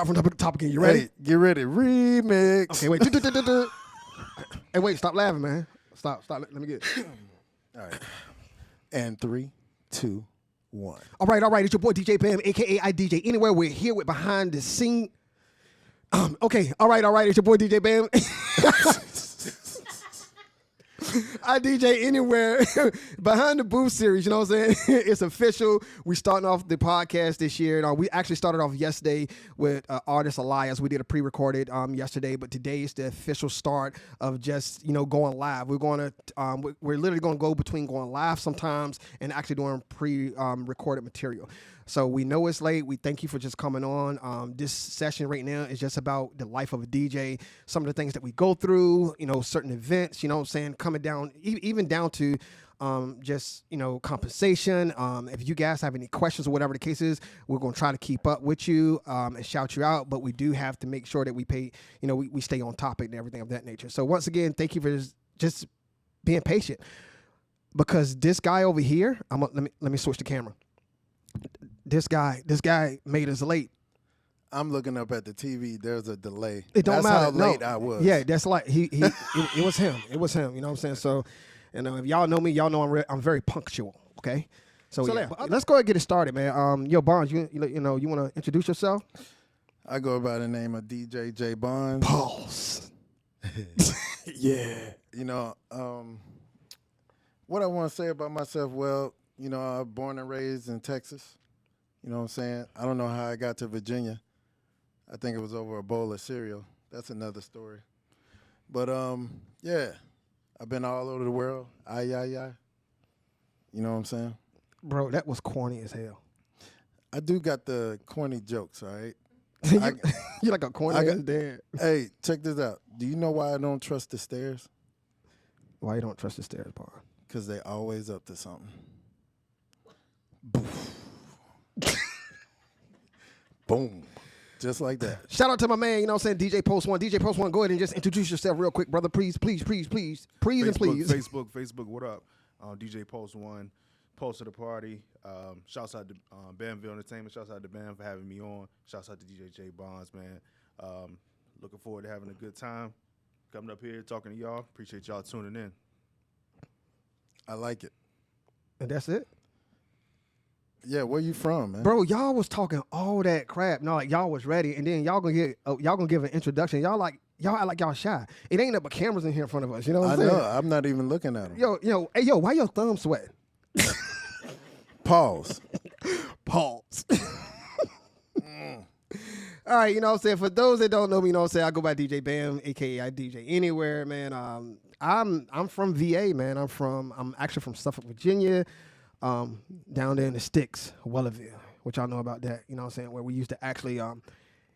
start from the top again. You ready? Hey, get ready. Remix. Okay, wait. Hey, wait. Stop laughing, man. Stop. Let me get it. All right. And 3, 2, 1. All right. It's your boy DJ Bam, a.k.a. I DJ Anywhere. We're here with Behind the Scene. Okay. All right. It's your boy DJ Bam. I DJ Anywhere. Behind the Booth series, you know what I'm saying? It's official. We starting off the podcast this year. We actually started off yesterday with Artist Elias. We did a pre-recorded yesterday, but today is the official start of just, going live. We're going to, we're literally going to go between going live sometimes and actually doing pre-recorded material. So we know it's late. We thank you for just coming on. This session right now is just about the life of a DJ, some of the things that we go through, certain events, coming down, even down to just, compensation. If you guys have any questions or whatever the case is, we're going to try to keep up with you and shout you out. But we do have to make sure that we pay, we stay on topic and everything of that nature. So once again, thank you for just being patient, because this guy over here, let me switch the camera. This guy made us late. I'm looking up at the TV. There's a delay. It don't that's matter. how late I was. Yeah, that's like it was him. It was him. You know what I'm saying? So, if y'all know me, y'all know I'm very punctual. Okay. So yeah, let's go ahead and get it started, man. Yo, Bonds, you want to introduce yourself? I go by the name of DJ J Bonds. Pulse. Yeah. What I want to say about myself, well, I was born and raised in Texas. You know what I'm saying? I don't know how I got to Virginia. I think it was over a bowl of cereal. That's another story. But, yeah, I've been all over the world. You know what I'm saying? Bro, that was corny as hell. I do got the corny jokes, all right? You're like a corny ass dad. Hey, check this out. Do you know why I don't trust the stairs? Why you don't trust the stairs, Bond? Because they always up to something. Boom. Just like that. Shout out to my man, DJ Post One. DJ Post One, go ahead and just introduce yourself real quick, brother. Please. Facebook, what up? DJ Post One, Post of the Party. Shouts out to Bamville Entertainment. Shouts out to Bam for having me on. Shouts out to DJ J Bonds, man. Looking forward to having a good time. Coming up here, talking to y'all. Appreciate y'all tuning in. I like it. And that's it? Yeah, where you from, man? Bro, y'all was talking all that crap. No, like y'all was ready, and then y'all gonna give an introduction. Y'all act like y'all shy. It ain't up but cameras in here in front of us. You know what I'm saying? I know. I'm not even looking at them. Yo, why your thumb sweating? Pause. All right, you know what I'm saying? For those that don't know me, you know what I'm saying? I go by DJ Bam, a.k.a. I DJ Anywhere, man. I'm from VA, man. I'm actually from Suffolk, Virginia. Down there in the sticks, Wellerville, which y'all know about that, you know what I'm saying, where we used to actually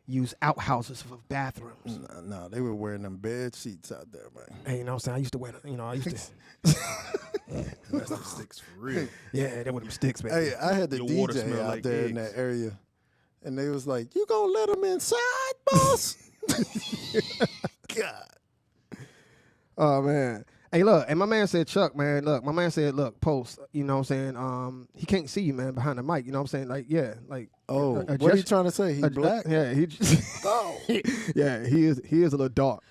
use outhouses for bathrooms. No, they were wearing them bed sheets out there, man. Hey, you know what I'm saying? I used to wear them, That's the sticks for real. Yeah, they were them sticks, man. Hey, I had the Your water DJ smell out like there eggs. in that area, and they was like, "You gonna let them inside, boss?" God. Oh, man. Hey, look, and my man said, Chuck, man, look, Post, you know what I'm saying? He can't see you, man, behind the mic, you know what I'm saying? Like, yeah, like. Oh, what are you trying to say? He black? Yeah, he just. Oh. Yeah, he is a little dark.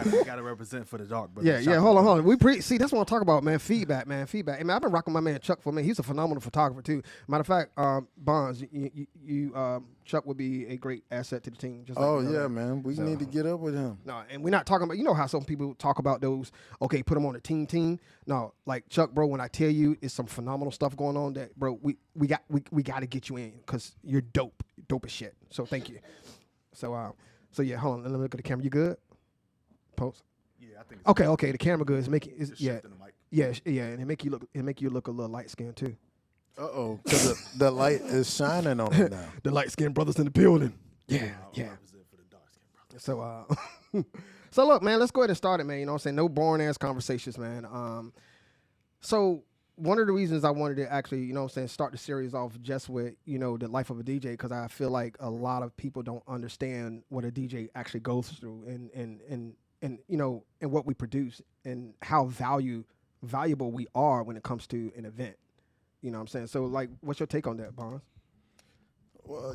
I gotta represent for the dark, brother. Yeah, hold on. See, that's what I'm talking about, man. Feedback. Hey, man, I've been rocking my man Chuck for a minute. He's a phenomenal photographer too. Matter of fact, Bonds, you Chuck would be a great asset to the team. Just like, yeah, man. We need to get up with him. No, and we're not talking about. How some people talk about those. Okay, put them on a team. No, like Chuck, bro. When I tell you, it's some phenomenal stuff going on. That, bro, we got to get you in because you're dope as shit. So thank you. So yeah, hold on. Let me look at the camera. You good? Post. Yeah, I think. Okay. The camera good. And it make you look a little light skinned too. Because the light is shining on him now. The light skinned brothers in the building. Yeah. Represent for the dark skin, brother. So so look, man, let's go ahead and start it, man. You know what I'm saying? No boring ass conversations, man. So one of the reasons I wanted to actually, you know what I'm saying, start the series off just with, the life of a DJ, because I feel like a lot of people don't understand what a DJ actually goes through and what we produce and how valuable we are when it comes to an event. You know what I'm saying? So, like, what's your take on that, Bonds? Well,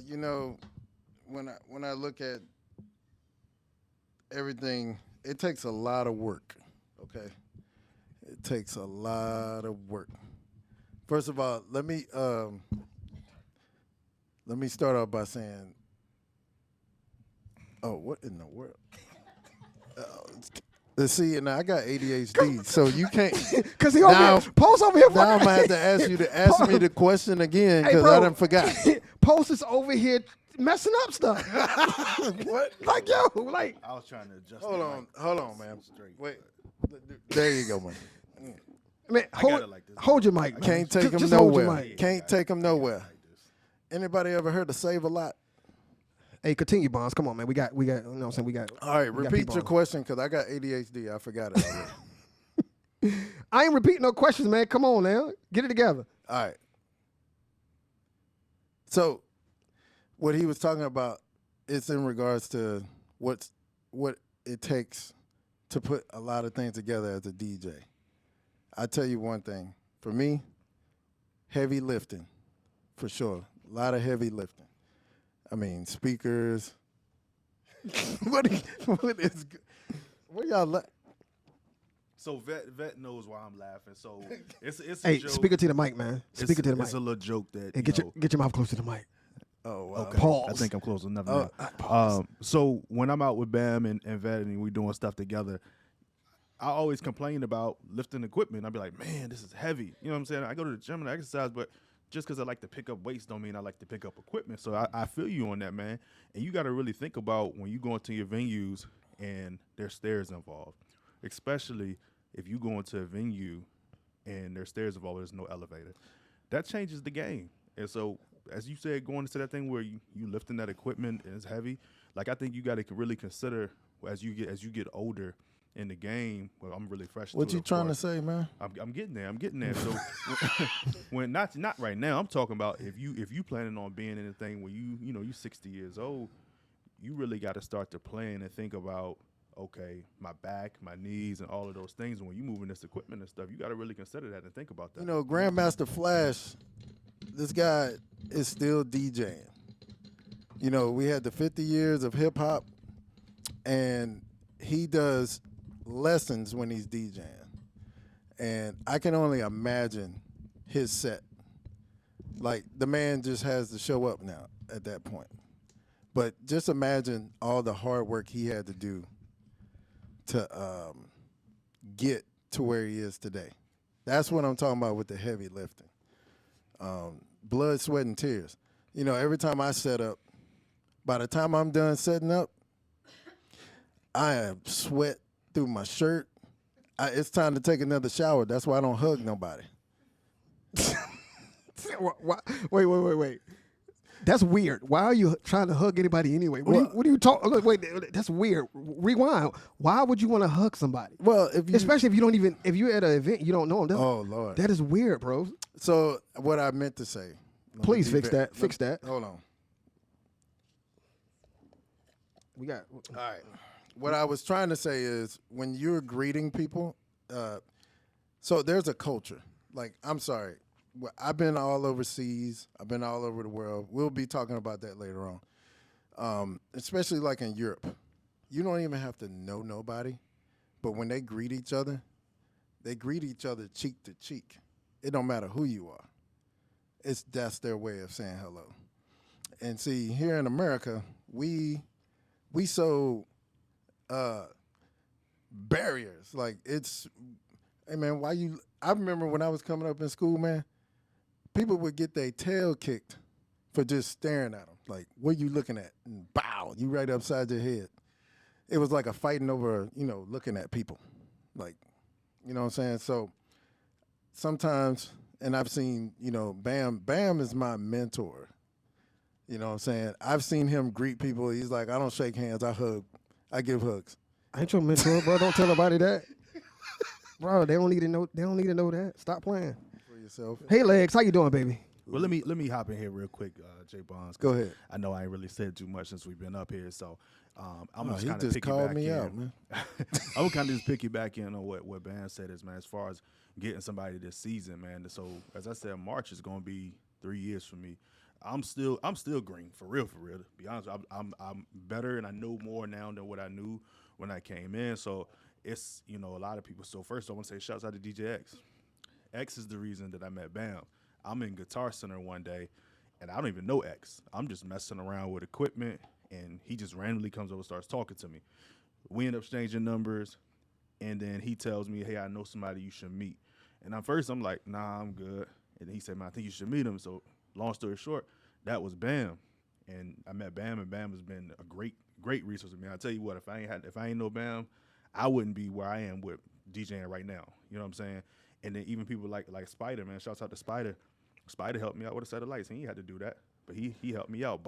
when I look at everything, it takes a lot of work. Okay, it takes a lot of work. First of all, let me start off by saying, oh, what in the world? Let's see, and I got ADHD, so you can't. Cause he over Now- here, Post over here. Now I'm fucking- gonna have to ask you to ask me the question again Hey, because bro. I done forgot. Post is over here messing up stuff. What? Like yo, like I was trying to adjust. Hold on, man. Straight. Wait, there you go, man. man, got it hold, like this. hold your mic. Man. Can't take him Just hold your nowhere. mic. Can't take him nowhere. Anybody ever heard of Save a Lot? Hey, continue, Bonds. Come on, man. We got. You know what I'm saying? We got. All right, we got repeat people your on. question because I got ADHD. I forgot it already. I ain't repeating no questions, man. Come on now, get it together. All right. So, what he was talking about is in regards to what it takes to put a lot of things together as a DJ. I tell you one thing. For me, heavy lifting, for sure. A lot of heavy lifting. I mean, speakers. what y'all like? So vet knows why I'm laughing. So it's a Hey, joke. speak it to the mic, man. Speak it to the mic. It's a little joke that Hey, get your mouth close to the mic. Oh, wow. Okay. Pause. I think I'm close enough Oh, now. So when I'm out with Bam and Vet and we doing stuff together, I always complain about lifting equipment. I'd be like, man, this is heavy. You know what I'm saying? I go to the gym and I exercise, but just because I like to pick up weights don't mean I like to pick up equipment. So I feel you on that, man. And you got to really think about when you go into your venues and there's stairs involved, especially if you go into a venue and there's stairs involved, there's no elevator. That changes the game. And so, as you said, going into that thing where you lifting that equipment and it's heavy, like I think you got to really consider as you get older in the game. Well, I'm really fresh. What to you it, of trying to course. say, man? I'm getting there. I'm getting there. So when not right now, I'm talking about if you planning on being in a thing where you 60 years old, you really got to start to plan and think about, okay, my back, my knees, and all of those things. And when you moving this equipment and stuff, you got to really consider that and think about that. You know, Grandmaster Flash, this guy is still DJing. You know, we had the 50 years of hip hop, and he does lessons when he's DJing. And I can only imagine his set. Like, the man just has to show up now at that point. But just imagine all the hard work he had to do to get to where he is today. That's what I'm talking about with the heavy lifting. Blood, sweat, and tears. You know, every time I set up, by the time I'm done setting up, I am sweat through my shirt. It's time to take another shower. That's why I don't hug nobody. Wait. That's weird. Why are you trying to hug anybody anyway? What do you talk? Look, wait, that's weird. Rewind. Why would you want to hug somebody? Well, if you, Especially if you're at an event, you don't know them. oh Lord. That is weird, bro. So what I meant to say. let me Please be fix ve- that. Fix that. Hold on. We got. All right. What I was trying to say is when you're greeting people, so there's a culture. Like, I'm sorry. I've been all overseas. I've been all over the world. We'll be talking about that later on. Especially like in Europe. You don't even have to know nobody. But when they greet each other cheek to cheek. It don't matter who you are. That's their way of saying hello. And see, here in America, we so barriers. Like, it's, hey man, I remember when I was coming up in school, man, people would get their tail kicked for just staring at them. Like, what you looking at? And bow, you right upside your head. It was like a fighting over, looking at people. Like, you know what I'm saying? So sometimes, and I've seen, Bam is my mentor. You know what I'm saying? I've seen him greet people. He's like, I don't shake hands, I hug. I give hugs. I ain't your mentor, bro. Don't tell nobody that. Bro, they don't need to know. They don't need to know that. Stop playing. For yourself. Hey, Legs, how you doing, baby? Well, let me hop in here real quick, Jay Bonds. 'cause Go ahead. I know I ain't really said too much since we've been up here, so I'm He kind of just picky called back me in. out, man. I would kind of just picky back in on what Bam said is, man, as far as getting somebody this season, man. So as I said, March is going to be 3 years for me. I'm still green for real. To be honest, I'm better and I know more now than what I knew when I came in. So it's a lot of people. So first I want to say shouts out to DJ X. X is the reason that I met Bam. I'm in Guitar Center one day, and I don't even know X. I'm just messing around with equipment, and he just randomly comes over and starts talking to me. We end up exchanging numbers, and then he tells me, hey, I know somebody you should meet. And at first I'm like, nah, I'm good. And he said, man, I think you should meet him. So long story short, that was Bam. And I met Bam, and Bam has been a great resource to me. I tell you what, if I ain't know Bam, I wouldn't be where I am with DJing right now. You know what I'm saying? And then even people like Spider, man, shouts out to Spider. Spider helped me out with a set of lights. He had to do that, but he helped me out.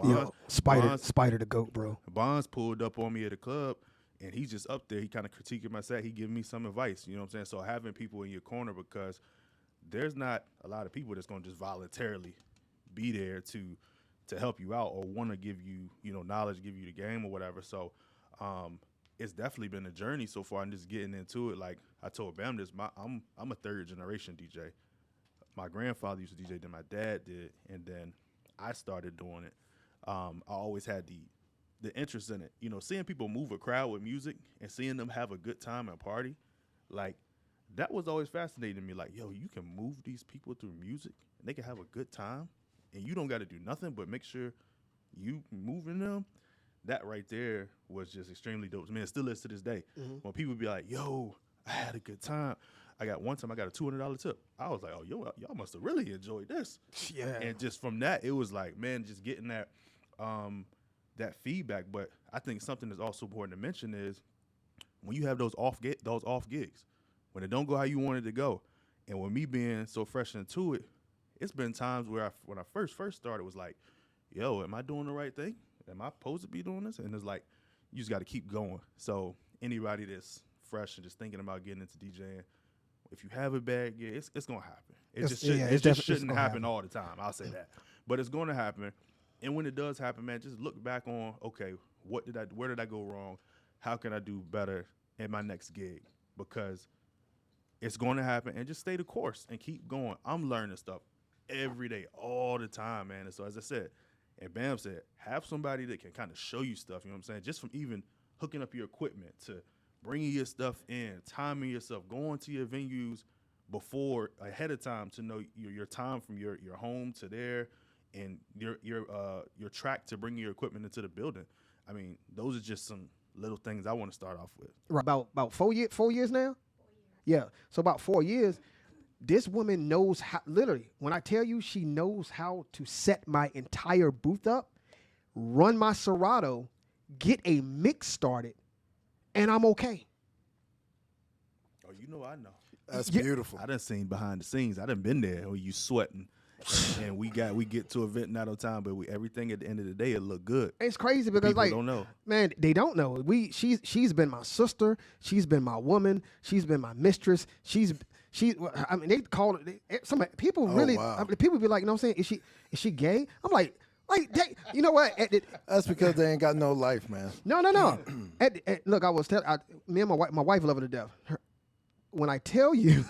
Spider the GOAT, bro. Bonds pulled up on me at the club, and he's just up there. He kind of critiquing my set. He giving me some advice. You know what I'm saying? So having people in your corner, because there's not a lot of people that's going to just voluntarily be there to help you out or want to give you, knowledge, give you the game or whatever. So it's definitely been a journey so far, and just getting into it. Like I told Bam this, I'm a third generation DJ. My grandfather used to DJ, then my dad did, and then I started doing it. I always had the interest in it. Seeing people move a crowd with music and seeing them have a good time and party, like that was always fascinating to me. Like, yo, you can move these people through music and they can have a good time, and you don't got to do nothing but make sure you moving them. That right there was just extremely dope. Man, it still is to this day. Mm-hmm. When people be like, yo, I had a good time. One time I got a $200 tip. I was like, oh, y'all must have really enjoyed this. Yeah. And just from that, it was like, man, just getting that feedback. But I think something that's also important to mention is when you have those off gigs, when it don't go how you want it to go, and with me being so fresh into it, it's been times where when I first started, it was like, yo, am I doing the right thing? Am I supposed to be doing this? And it's like, you just got to keep going. So anybody that's fresh and just thinking about getting into DJing, if you have a bad gig, it's going to happen. It just shouldn't happen all the time. I'll say that. But it's going to happen. And when it does happen, man, just look back on, okay, where did I go wrong? How can I do better in my next gig? Because it's going to happen, and just stay the course and keep going. I'm learning stuff every day, all the time, man. And so as I said, and Bam said, have somebody that can kind of show you stuff, you know what I'm saying? Just from even hooking up your equipment to bringing your stuff in, timing yourself, going to your venues ahead of time to know your time from your home to there, and your track to bring your equipment into the building. I mean, those are just some little things I want to start off with. Right, about 4 years now? 4 years. Yeah, so about 4 years. This woman knows how, literally, when I tell you she knows how to set my entire booth up, run my Serato, get a mix started, and I'm okay. Oh, I know. That's beautiful. I done seen behind the scenes. I done been there where you sweating. And we get to event not on time, but everything at the end of the day, it look good. It's crazy because people don't know. Man, they don't know. She's been my sister. She's been my woman. She's been my mistress. I mean, they call it. Some people really. Wow. I mean, people be like, you know what I'm saying? Is she gay? I'm like, you know what? That's because they ain't got no life, man. No. Look, I was telling me and my wife love her to death. When I tell you.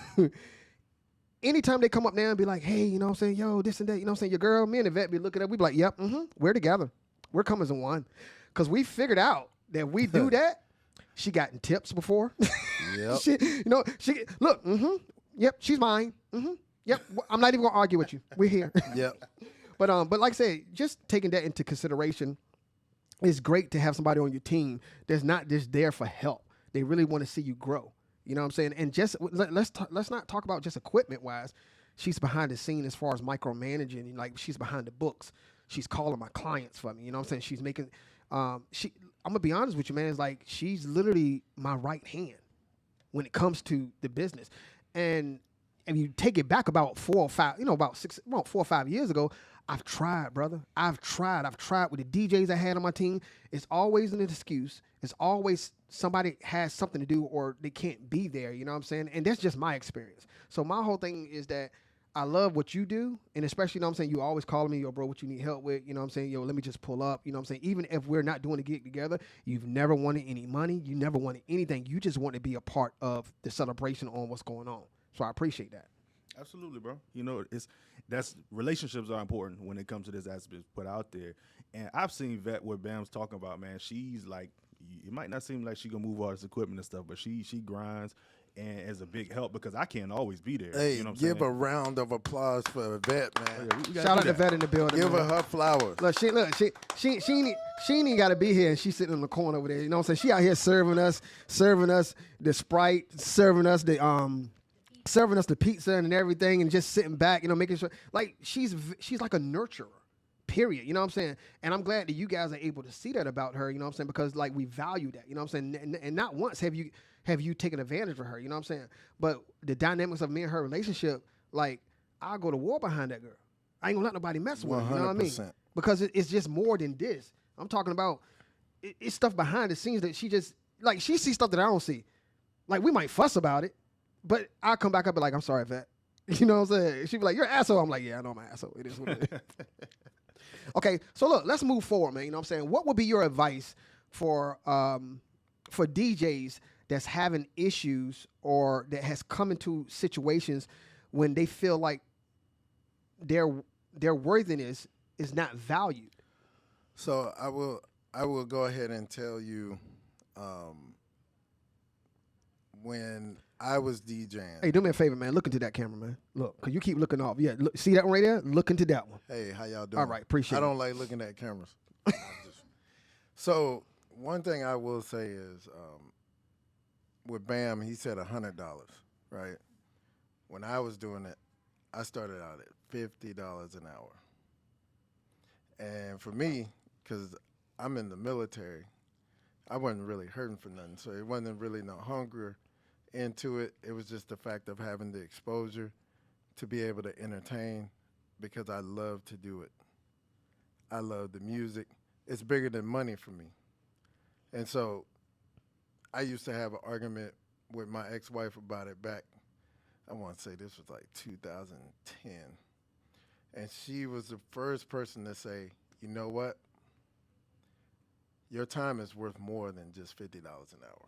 Anytime they come up now and be like, hey, you know what I'm saying? Yo, this and that, you know what I'm saying? Your girl, me and Yvette be looking at, we be like, yep, we're together. We're coming as one. Because we figured out that we do that. She gotten tips before. Yep. Yep, she's mine. Yep, I'm not even going to argue with you. We're here. Yep. But like I said, just taking that into consideration, it's great to have somebody on your team that's not just there for help. They really want to see you grow. You know what I'm saying? And just let's not talk about just equipment wise. She's behind the scene as far as micromanaging. Like she's behind the books. She's calling my clients for me. You know what I'm saying? She's making. I'm gonna be honest with you, man. It's like she's literally my right hand when it comes to the business. And if you take it back about 4 or 5, about 4 or 5 years ago, I've tried, brother. I've tried with the DJs I had on my team. It's always an excuse. It's always somebody has something to do or they can't be there. You know what I'm saying? And that's just my experience. So my whole thing is that I love what you do. And especially, you know what I'm saying, you always calling me, yo, bro, what you need help with. You know what I'm saying? Yo, let me just pull up. You know what I'm saying? Even if we're not doing a gig together, you've never wanted any money. You never wanted anything. You just want to be a part of the celebration on what's going on. So I appreciate that. Absolutely, bro. You know, that's relationships are important when it comes to this aspect put out there. And I've seen Vet what Bam's talking about, man. She's like, it might not seem like she gonna move all this equipment and stuff, but she grinds and is a big help because I can't always be there. Hey, you know what I'm give saying? a round of applause for Vet, man. Oh, yeah, we gotta Shout do out to that. Vet in the building. Give man. her flowers. Look, she ain't even got to be here, and she's sitting in the corner over there. You know what I'm saying? She out here serving us the Sprite, serving us the pizza and everything, and just sitting back, you know, making sure. Like she's like a nurturer. Period. You know what I'm saying? And I'm glad that you guys are able to see that about her. You know what I'm saying? Because like we value that. You know what I'm saying? And not once have you taken advantage of her. You know what I'm saying? But the dynamics of me and her relationship, like I'll go to war behind that girl. I ain't gonna let nobody mess with her. You know what I mean? 100%. Because it's just more than this. I'm talking about it's stuff behind the scenes that she just like she sees stuff that I don't see. Like we might fuss about it, but I'll come back up and be like, I'm sorry, Vet. You know what I'm saying? She'd be like, you're an asshole. I'm like, yeah, I know I'm an asshole. It is what it is. Okay, so look, let's move forward, man. You know what I'm saying? What would be your advice for DJs that's having issues or that has come into situations when they feel like their worthiness is not valued? So I will go ahead and tell you, when I was DJing. Hey, do me a favor, man. Look into that camera, man. Look, because you keep looking off. Yeah, look, see that one right there? Look into that one. Hey, how y'all doing? All right, appreciate I it. don't like looking at cameras. So one thing I will say is, with Bam, he said $100, right? When I was doing it, I started out at $50 an hour. And for me, because I'm in the military, I wasn't really hurting for nothing. So it wasn't really no hunger into it. It was just the fact of having the exposure to be able to entertain because I love to do it. I love the music. It's bigger than money for me. And so I used to have an argument with my ex-wife about it back, I want to say this was like 2010. And she was the first person to say, you know what? Your time is worth more than just $50 an hour.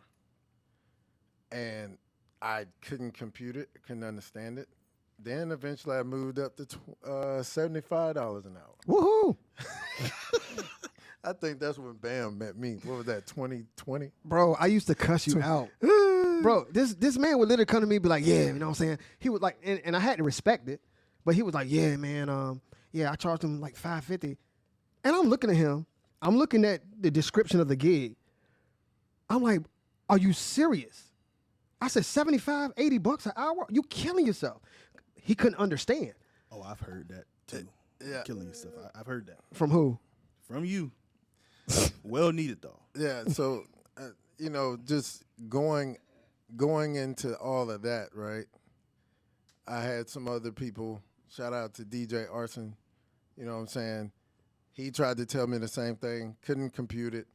And I couldn't compute it, couldn't understand it. Then eventually I moved up to $75 an hour. Woohoo! I think that's when Bam met me. What was that, 2020? Bro, I used to cuss you out. Bro, this man would literally come to me and be like, yeah, you know what I'm saying? He was like, and I had to respect it, but he was like, yeah, man, yeah, I charged him like $550. And I'm looking at him. I'm looking at the description of the gig. I'm like, are you serious? I said, 75, 80 bucks an hour? You killing yourself. He couldn't understand. Oh, I've heard that too. Yeah. Killing yourself. I've heard that From who? from you. Well needed though. Yeah, so, you know, just going into all of that, right? I had some other people, shout out to DJ Arson, you know what I'm saying? He tried to tell me the same thing, couldn't compute it.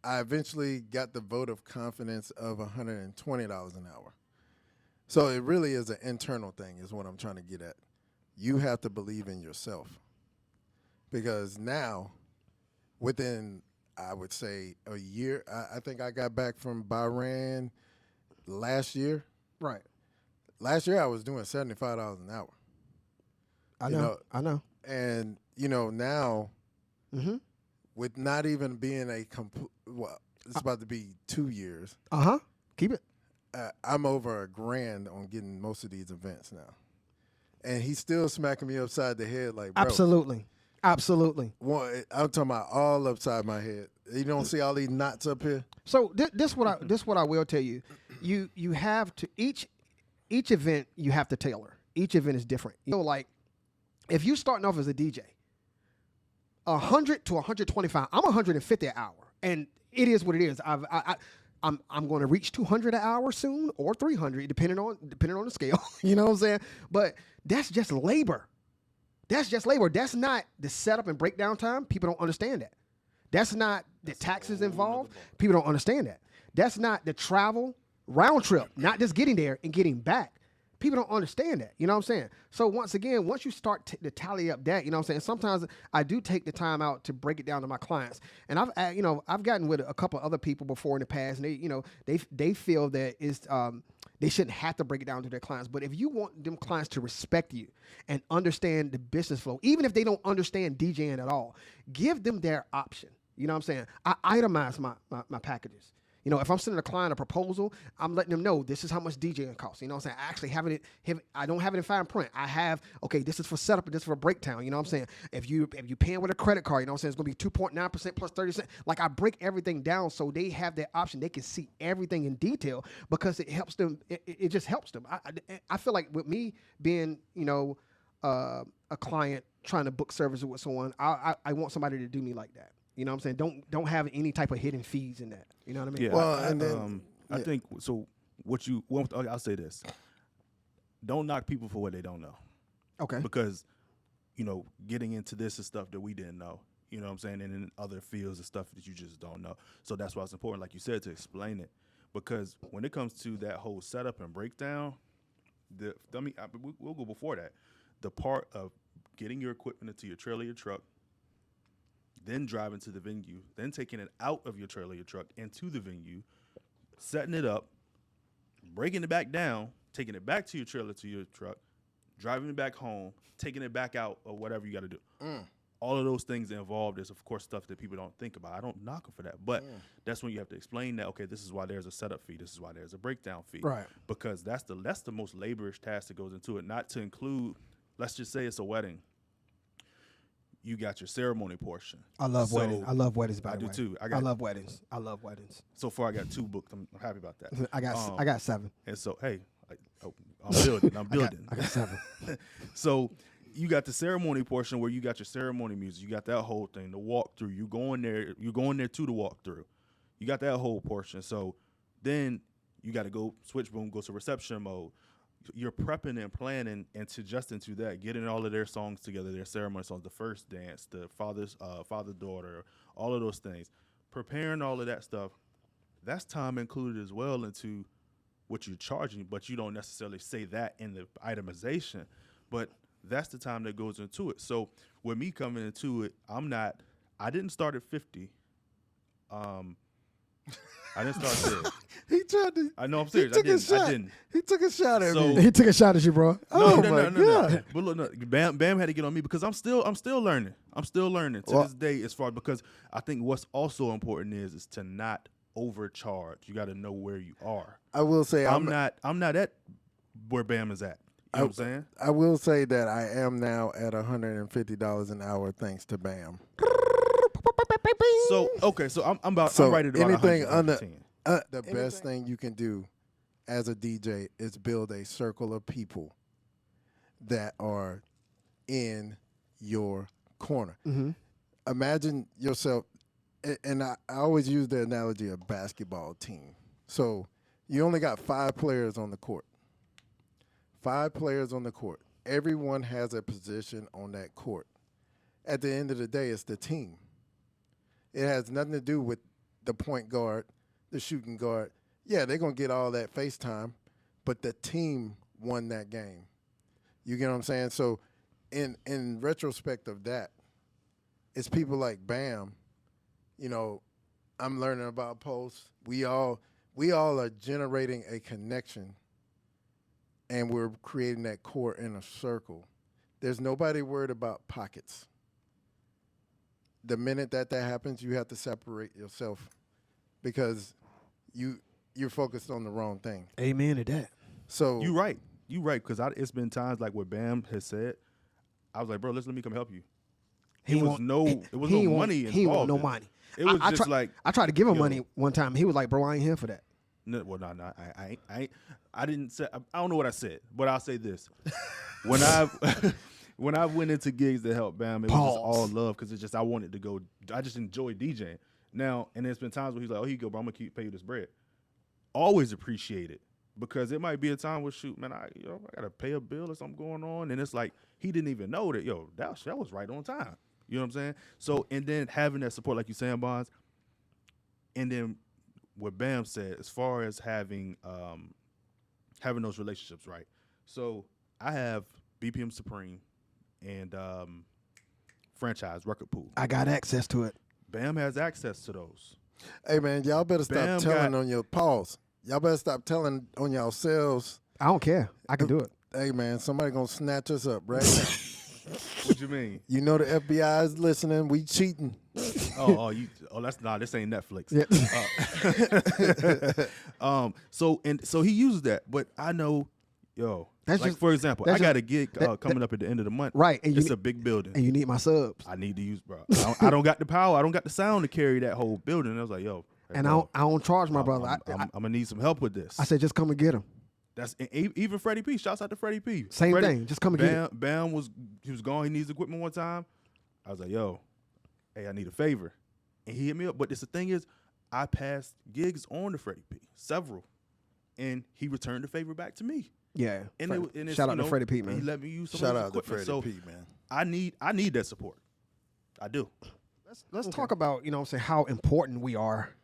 I eventually got the vote of confidence of $120 an hour. So it really is an internal thing is what I'm trying to get at. You have to believe in yourself. Because now, within, I would say, a year, I think I got back from Bahrain last year. Right. Last year I was doing $75 an hour. I You know. know, I know. And, you know, now, Mm-hmm. with not even being well, it's about to be 2 years, Uh-huh. Keep it. I'm over $1,000 on getting most of these events now. And he's still smacking me upside the head like, bro. Absolutely. Absolutely. I'm talking about all upside my head. You don't see all these knots up here? So this what I will tell you. You have to each event you have to tailor. Each event is different. You know, like if you starting off as a DJ, 100 to 125. I'm 150 an hour, and it is what it is. I'm going to reach 200 an hour soon or 300, depending on the scale. You know what I'm saying? But that's just labor. That's just labor. That's not the setup and breakdown time. People don't understand that. That's not the taxes involved. People don't understand that. That's not the travel round trip, not just getting there and getting back. people don't understand that. You know what I'm saying? So once again, once you start to tally up that, you know what I'm saying? Sometimes I do take the time out to break it down to my clients. And I've gotten with a couple other people before in the past, and they feel that it's they shouldn't have to break it down to their clients. But if you want them clients to respect you and understand the business flow, even if they don't understand DJing at all, give them their option. You know what I'm saying? I itemize my packages. You know, if I'm sending a client a proposal, I'm letting them know this is how much DJing costs. You know what I'm saying? I actually I don't have it in fine print. I have, okay, this is for setup and this is for breakdown. You know what I'm saying? If you paying with a credit card, you know what I'm saying? It's going to be 2.9% plus 30%. Like, I break everything down so they have that option. They can see everything in detail because it helps them. It just helps them. I feel like with me being, a client trying to book services with someone, I want somebody to do me like that. You know what I'm saying? Don't have any type of hidden fees in that. You know what I mean? Yeah. Well, I think so. I'll say this: don't knock people for what they don't know. Okay. Because, getting into this is stuff that we didn't know. You know what I'm saying? And in other fields of stuff that you just don't know. So that's why it's important, like you said, to explain it. Because when it comes to that whole setup and breakdown, we'll go before that. The part of getting your equipment into your trailer, your truck, then driving to the venue, then taking it out of your trailer, your truck, into the venue, setting it up, breaking it back down, taking it back to your trailer, to your truck, driving it back home, taking it back out, or whatever you got to do. All of those things involved is, of course, stuff that people don't think about. I don't knock them for that. But that's when you have to explain that, okay, this is why there's a setup fee. This is why there's a breakdown fee. Right. Because that's the most laborious task that goes into it, not to include, let's just say it's a wedding. You got your ceremony portion. I love weddings. I love weddings. By the way, I do too. I love weddings. I love weddings. So far, I got 2 booked. I'm happy about that. I got 7. And so, hey, I'm building. I'm building. I got 7. So you got the ceremony portion where you got your ceremony music. You got that whole thing, the walkthrough. You're going there to the walkthrough. You got that whole portion. So then you got to go switch boom, go to reception mode. You're prepping and planning and suggesting to that, getting all of their songs together, their ceremony songs, the first dance, the father-daughter, all of those things. Preparing all of that stuff, that's time included as well into what you're charging, but you don't necessarily say that in the itemization. But that's the time that goes into it. So with me coming into it, I didn't start at 50. I didn't start there. He tried to. I know, I'm serious. He took a shot. I didn't. He took a shot at So- me. He took a shot at you, bro. Oh, No. my God. But look, no, Bam had to get on me because I'm still learning. I'm still learning to this day as far, because I think what's also important is to not overcharge. You got to know where you are. I will say I'm not at where Bam is at. You know what I'm saying? I will say that I am now at $150 an hour thanks to Bam. So okay, so I'm right at about anything 115. The best thing you can do as a DJ is build a circle of people that are in your corner. Mm-hmm. Imagine yourself, and I always use the analogy of basketball team. So you only got 5 players on the court. 5 players on the court. Everyone has a position on that court. At the end of the day, it's the team. It has nothing to do with the point guard, the shooting guard. Yeah, they're going to get all that face time, but the team won that game. You get what I'm saying? So in retrospect of that, it's people like Bam. I'm learning about Pulse. We all are generating a connection, and we're creating that core inner circle. There's nobody worried about pockets. The minute that happens, you have to separate yourself because you're focused on the wrong thing. Amen to that. So You right, because it's been times like what Bam has said. I was like, bro, let me come help you. It was no money involved. He want no money. It was just like I tried to give him money one time. He was like, "Bro, I ain't here for that." No, I didn't say. I don't know what I said, but I'll say this: when I went into gigs to help Bam, it was just all love because it's just I wanted to go. I just enjoy DJing now, and there's been times where he's like, "Oh, here you go, bro. I'm gonna pay you this bread." Always appreciate it because it might be a time where shoot, man, I gotta pay a bill or something going on, and it's like he didn't even know that. That was right on time. You know what I'm saying? So and then having that support, like you saying, Bonds, and then what Bam said as far as having those relationships, right? So I have BPM Supreme and franchise record pool. I got access to it. Bam has access to those. Hey man, y'all better stop Bam telling got- on your pause. Y'all better stop telling on yourselves. I don't care. I can do it. Hey man, somebody gonna snatch us up right now. What you mean? You know the FBI is listening. We cheating. This ain't Netflix. Yeah. So he uses that, but I know, That's like just- for example, I that's got just- a gig coming up at the end of the month. Right, and it's you- a big building. And you need my subs. I need to use, bro. I don't got the power. I don't got the sound to carry that whole building. I was like, yo, hey, And bro, I don't charge my brother. I'm gonna need some help with this. I said, just come and get him. That's even Freddie P. Shouts out to Freddie P. Same Freddie- thing. Just come and get it. Bam was gone. He needs equipment one time. I was like, yo, hey, I need a favor, and he hit me up. But the thing is, I passed gigs on to Freddie P. Several, and he returned the favor back to me. Yeah. And, Freddie. it, and it's, Shout you out know, to Freddie P, and man. He let me use some Shout of his out to equipment. Freddie So P, man. I need that support. I do. Let's talk about, you know what I'm saying, how important we are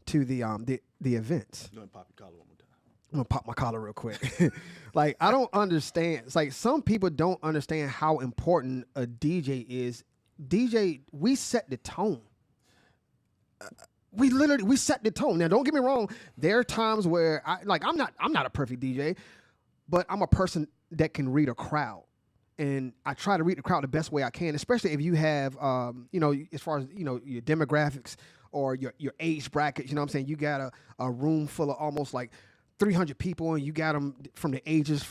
to the events. Go ahead and pop your collar one more time. I'm gonna pop my collar real quick. Like, I don't understand. It's like some people don't understand how important a DJ is. DJ, we set the tone. We set the tone. Now, don't get me wrong. There are times where I'm not a perfect DJ, but I'm a person that can read a crowd. And I try to read the crowd the best way I can, especially if you have, as far as, your demographics or your age brackets, you know what I'm saying? You got a room full of almost like 300 people and you got them from the ages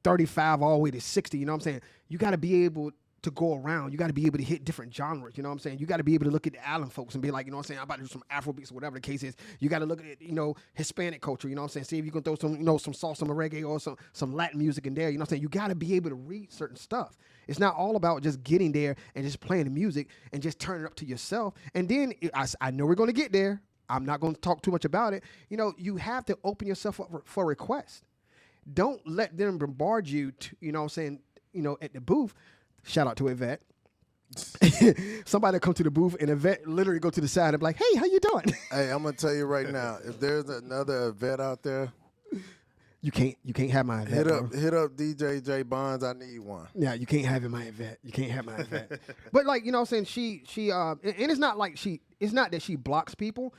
35 all the way to 60, you know what I'm saying? You got to be able to go around. You got to be able to hit different genres, you know what I'm saying? You got to be able to look at the island folks and be like, you know what I'm saying? I'm about to do some Afrobeats or whatever the case is. You got to look at, Hispanic culture, you know what I'm saying? See if you can throw some, some salsa, some reggae or some Latin music in there, you know what I'm saying? You got to be able to read certain stuff. It's not all about just getting there and just playing the music and just turning it up to yourself. And then I know we're going to get there. I'm not going to talk too much about it. You have to open yourself up for requests. Don't let them bombard you, you know what I'm saying, at the booth. Shout out to Yvette. Somebody come to the booth and Yvette literally go to the side and be like, hey, how you doing? Hey, I'm gonna tell you right now, if there's another vet out there, You can't have my Yvette. hit up DJ J Bonds. I need one. Yeah, you can't have my Yvette. You can't have my Yvette. But like, you know what I'm saying? She and it's not like it's not that she blocks people.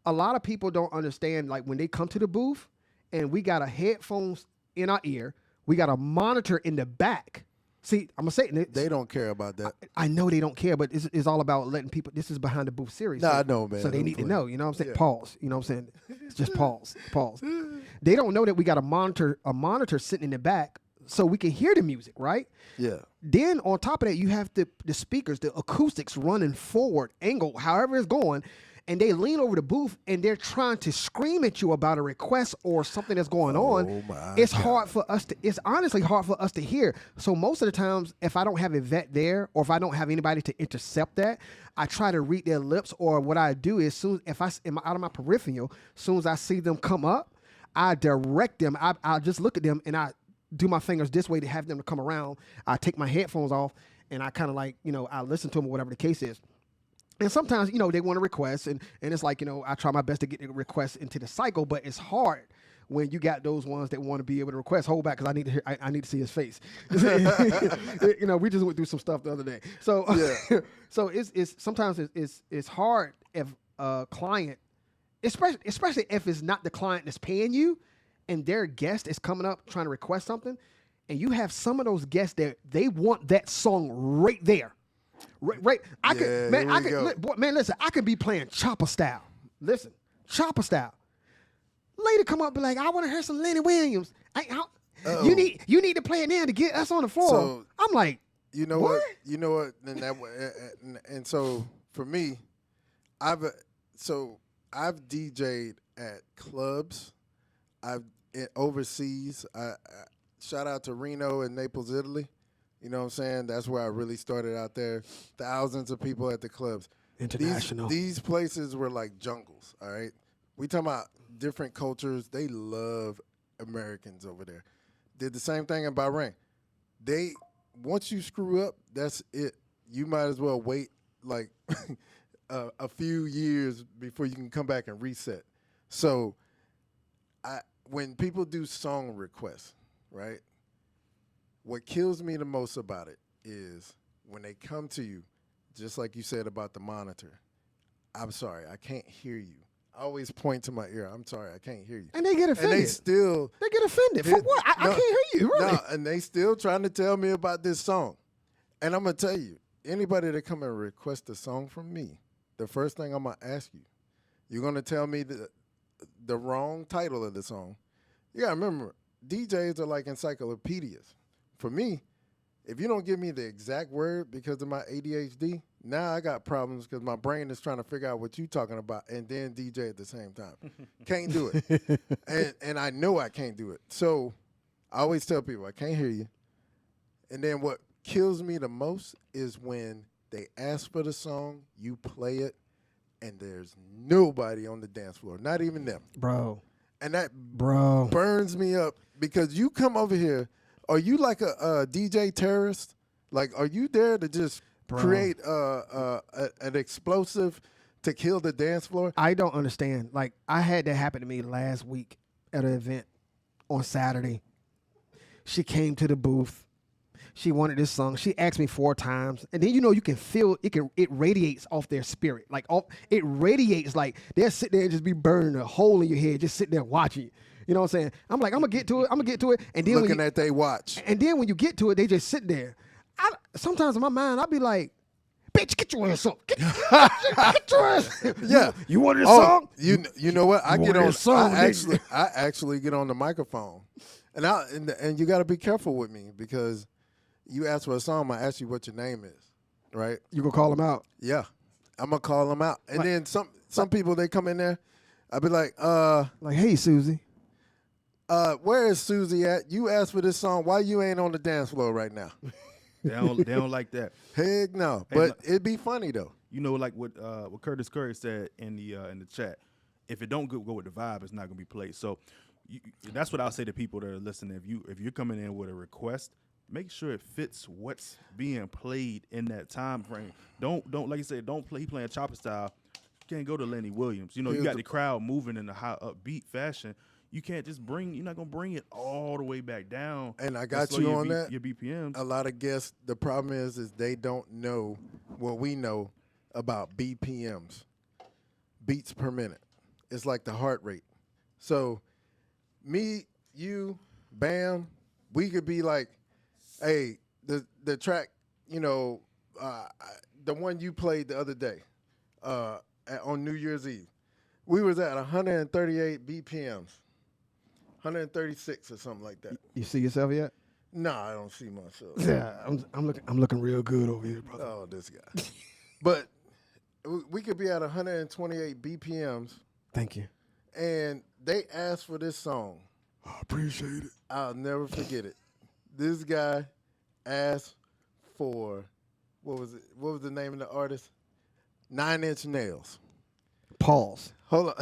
A lot of people don't understand, like when they come to the booth and we got a headphones in our ear, we got a monitor in the back. See, I'm gonna say it. They don't care about that. I know they don't care, but it's all about letting people. This is behind the booth series. Nah, so, I know, man. So they I'm need to playing. know. You know what I'm saying? Yeah. Pause. You know what I'm saying? Just pause. Pause. They don't know that we got a monitor sitting in the back, so we can hear the music, right? Yeah. Then on top of that, you have the speakers, the acoustics running forward, angle, however it's going, and they lean over the booth and they're trying to scream at you about a request or something that's going on. my It's God. hard for us to. It's honestly hard for us to hear. So most of the times, if I don't have a vet there or if I don't have anybody to intercept that, I try to read their lips. Or what I do is, if I am out of my peripheral, soon as I see them come up, I direct them. I just look at them and I do my fingers this way to have them to come around. I take my headphones off and I kind of like, I listen to them or whatever the case is. And sometimes, they want to request and it's like, I try my best to get the requests into the cycle, but it's hard when you got those ones that want to be able to request. Hold back because I need to see his face. We just went through some stuff the other day. So Yeah. so it's sometimes it's hard if a client, especially if it's not the client that's paying you and their guest is coming up trying to request something, and you have some of those guests that they want that song right there. Right. I Yeah, could, man, here I we could, go. boy, man, listen, I could be playing chopper style. Listen, chopper style. Lady come up and be like, I want to hear some Lenny Williams. You need to play it now to get us on the floor. So- I'm like, You know What? what? You know what? And so for me, I've DJ'd at clubs. Overseas. I shout out to Reno and Naples, Italy. You know what I'm saying? That's where I really started out there. Thousands of people at the clubs. International. These places were like jungles, all right? We talking about different cultures. They love Americans over there. Did the same thing in Bahrain. Once you screw up, that's it. You might as well wait like a few years before you can come back and reset. So when people do song requests, right? What kills me the most about it is when they come to you, just like you said about the monitor. I'm sorry, I can't hear you. I always point to my ear. I'm sorry, I can't hear you. And they get offended. And they still They get offended. For what? I can't hear you. Really? No, and they still trying to tell me about this song. And I'm gonna tell you, anybody that come and request a song from me, the first thing I'm gonna ask you, you're gonna tell me the wrong title of the song. You gotta remember, DJs are like encyclopedias. For me, if you don't give me the exact word because of my ADHD, now I got problems because my brain is trying to figure out what you're talking about and then DJ at the same time. Can't do it. And I know I can't do it. So I always tell people, I can't hear you. And then what kills me the most is when they ask for the song, you play it, and there's nobody on the dance floor, not even them. Bro. And that Bro. burns me up because you come over here. Are you like a DJ terrorist? Like, are you there to just create an explosive to kill the dance floor? I don't understand. Like, I had that happen to me last week at an event on Saturday. She came to the booth. She wanted this song. She asked me 4 times. And then, you can feel it radiates off their spirit. Like, it radiates like they'll sit there and just be burning a hole in your head, just sitting there watching you. You know what I'm saying? I'm like, I'm going to get to it. And then Looking at they watch. And then when you get to it, they just sit there. Sometimes in my mind, I'll be like, bitch, get your ass up. Get your ass. Yeah. You wanted a song? You know what? I You get wanted on. a song, I actually get on the microphone, and you got to be careful with me because you ask for a song, I ask you what your name is, right? You going to call them out? Yeah, I'm gonna call them out, and then some people they come in there, I'll be like, like, hey, Susie. where is Susie at? You asked for this song. Why you ain't on the dance floor right now? They don't like that. Heck no. Hey, But it'd be funny though. You know, like what Curtis Curry said in the chat. If it don't go with the vibe, it's not gonna be played. So that's what I'll say to people that are listening. If you're coming in with a request, make sure it fits what's being played in that time frame. Don't like you said, don't play. He playing chopper style. You can't go to Lenny Williams. You know, you got the crowd moving in a high upbeat fashion. You can't just you're not gonna bring it all the way back down. And I got you on that. Your BPMs. A lot of guests, the problem is they don't know what we know about BPMs, beats per minute. It's like the heart rate. So me, you, Bam, we could be like, hey, the track, you know, the one you played the other day on New Year's Eve, we was at 138 BPMs, 136 or something like that. You see yourself yet? No, I don't see myself. Yeah, I'm looking real good over here, brother. Oh, this guy. But we could be at 128 BPMs. Thank you. And they asked for this song. I appreciate it. I'll never forget it. This guy asked for, what was it? What was the name of the artist? 9 Inch Nails. Pause. Hold on.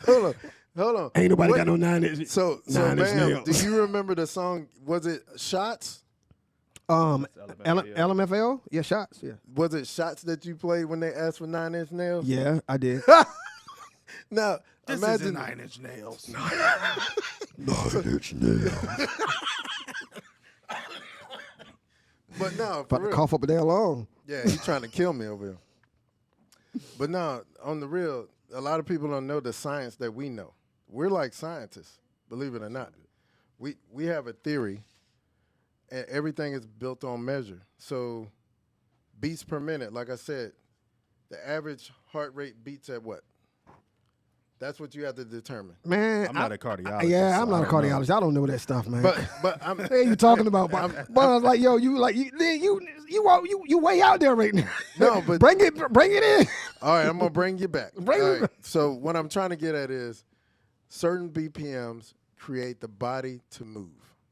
Hold on. Ain't nobody got no 9 inch. So 9 Inch ma'am, Nails. do you remember the song? Was it Shots? LMFAO? Yeah, shots. Yeah. Was it Shots that you played when they asked for 9 Inch Nails? Yeah, I did. Now, This imagine is 9 Inch Nails. 9 Inch Nails. But no, for About to real. cough up a damn long. Yeah, he's trying to kill me over here. But no, on the real, a lot of people don't know the science that we know. We're like scientists, believe it or not. We have a theory, and everything is built on measure. So beats per minute, like I said, the average heart rate beats at what? That's what you have to determine. Man, I'm not a cardiologist. Yeah, so I'm not a I don't know. cardiologist. I don't know that stuff, man. But I'm what are you talking about? But I was like, yo, you way out there right now. No, but bring it in. all right, I'm gonna bring you back. Bring All me right, so what I'm trying to get at is certain BPMs create the body to move.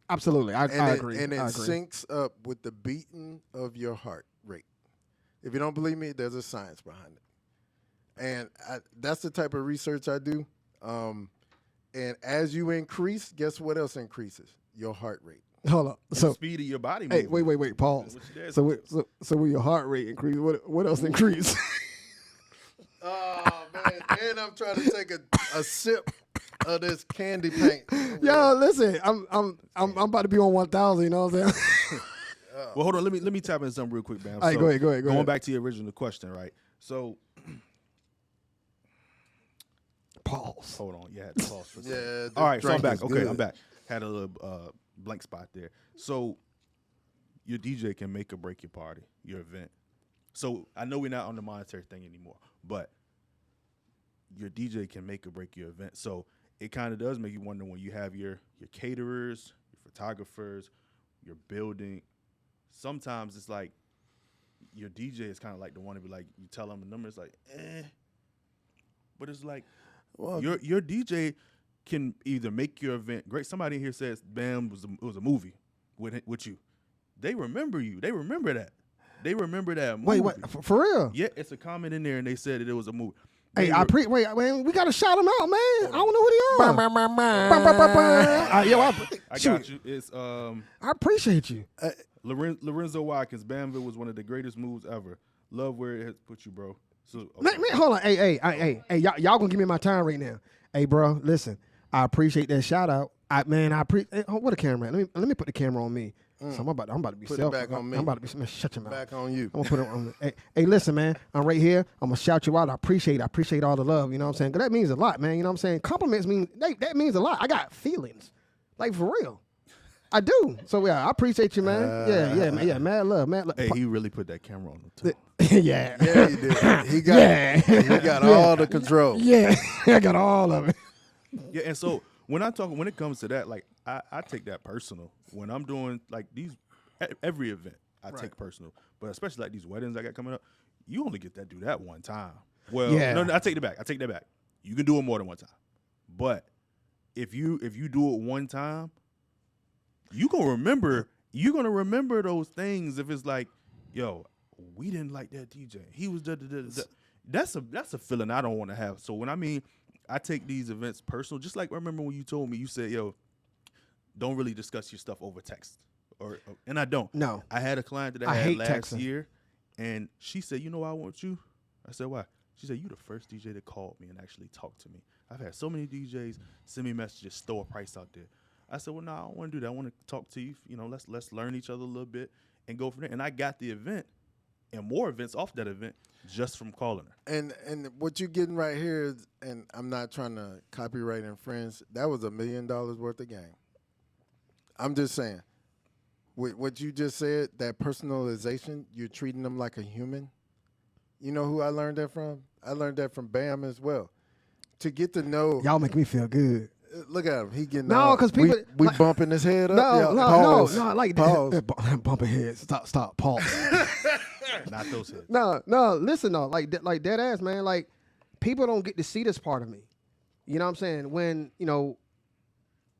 Absolutely, I agree. And it I agree. syncs up with the beating of your heart rate. If you don't believe me, there's a science behind it. And that's the type of research I do. And as you increase, guess what else increases? Your heart rate. Hold on. The So, speed of your body. hey, movement. wait, pause. What you did. So when your heart rate increase, what else increase? Oh man! And I'm trying to take a sip of this candy paint. Yo, listen, I'm about to be on 1,000. You know what I'm saying? Well, hold on. Let me tap into something real quick, Bam. All right, go ahead. Go Going ahead. back to your original question, right? So, Pause. hold on. You had to pause for a second. Yeah. All right, so I'm drink back. is Okay, good. I'm back. Had a little blank spot there. So, your DJ can make or break your party, your event. So, I know we're not on the monetary thing anymore, but your DJ can make or break your event. So, it kind of does make you wonder when you have your caterers, your photographers, your building. Sometimes it's like your DJ is kind of like the one to be like, you tell them the number, it's like, but it's like, Well, your DJ can either make your event great. Somebody in here says, "Bam was a movie with you." They remember you. They remember that. They remember that movie. Wait, for real? Yeah, it's a comment in there, and they said that it was a movie. Hey, They wait, man, we gotta shout him out, man. I don't know who they are. Yo, I shoot, got you. It's I appreciate you. Lorenzo Watkins. Bamville was one of the greatest moves ever. Love where it has put you, bro. So okay. Man, hold on. Hey, y'all gonna give me my time right now. Hey, bro, listen. I appreciate that shout out. I appreciate. What a camera. Let me put the camera on me. So I'm about to be Put it self. back on me. I'm about to be. Man, shut your mouth. back on you. I'm gonna put it on. Hey, listen, man. I'm right here. I'm gonna shout you out. I appreciate all the love. You know what I'm saying? 'Cause that means a lot, man. You know what I'm saying? Compliments mean that means a lot. I got feelings, like for real. I do. So yeah, I appreciate you, man. Yeah, man. Yeah, mad love. Hey, he really put that camera on him too. yeah. Yeah, he did. He got. Yeah. He got all the control. Yeah, I got all of it. Yeah, and so when it comes to that, like I take that personal. When I'm doing like every event, I take personal. But especially like these weddings I got coming up, you only get that do that one time. Well, Yeah. no, I take that back. You can do it more than one time. But if you do it one time, you're gonna remember those things. If it's like, yo, we didn't like that DJ. He was That's a feeling I don't want to have. So when I take these events personal, just like remember when you told me, you said, yo, don't really discuss your stuff over text. And I don't. No. I had a client that I I had hate last texting. year, and she said, you know why I want you? I said, why? She said, you the first DJ that called me and actually talked to me. I've had so many DJs send me messages, throw a price out there. I said, well, no, I don't want to do that. I want to talk to you. You know, let's learn each other a little bit and go from there. And I got the event and more events off that event just from calling her. And what you're getting right here is, and I'm not trying to copyright infringe, that was $1 million worth of game. I'm just saying, with what you just said, that personalization, you're treating them like a human. You know who I learned that from? I learned that from Bam as well. To get to know, Y'all make me feel good. look at him, he getting No, all- 'cause people- we like- bumping his head up. No, Yeah, no, pause. no, like Pause. bumping heads. Stop, pause. Not those heads. No, listen though, like dead ass, man. Like people don't get to see this part of me. You know what I'm saying? When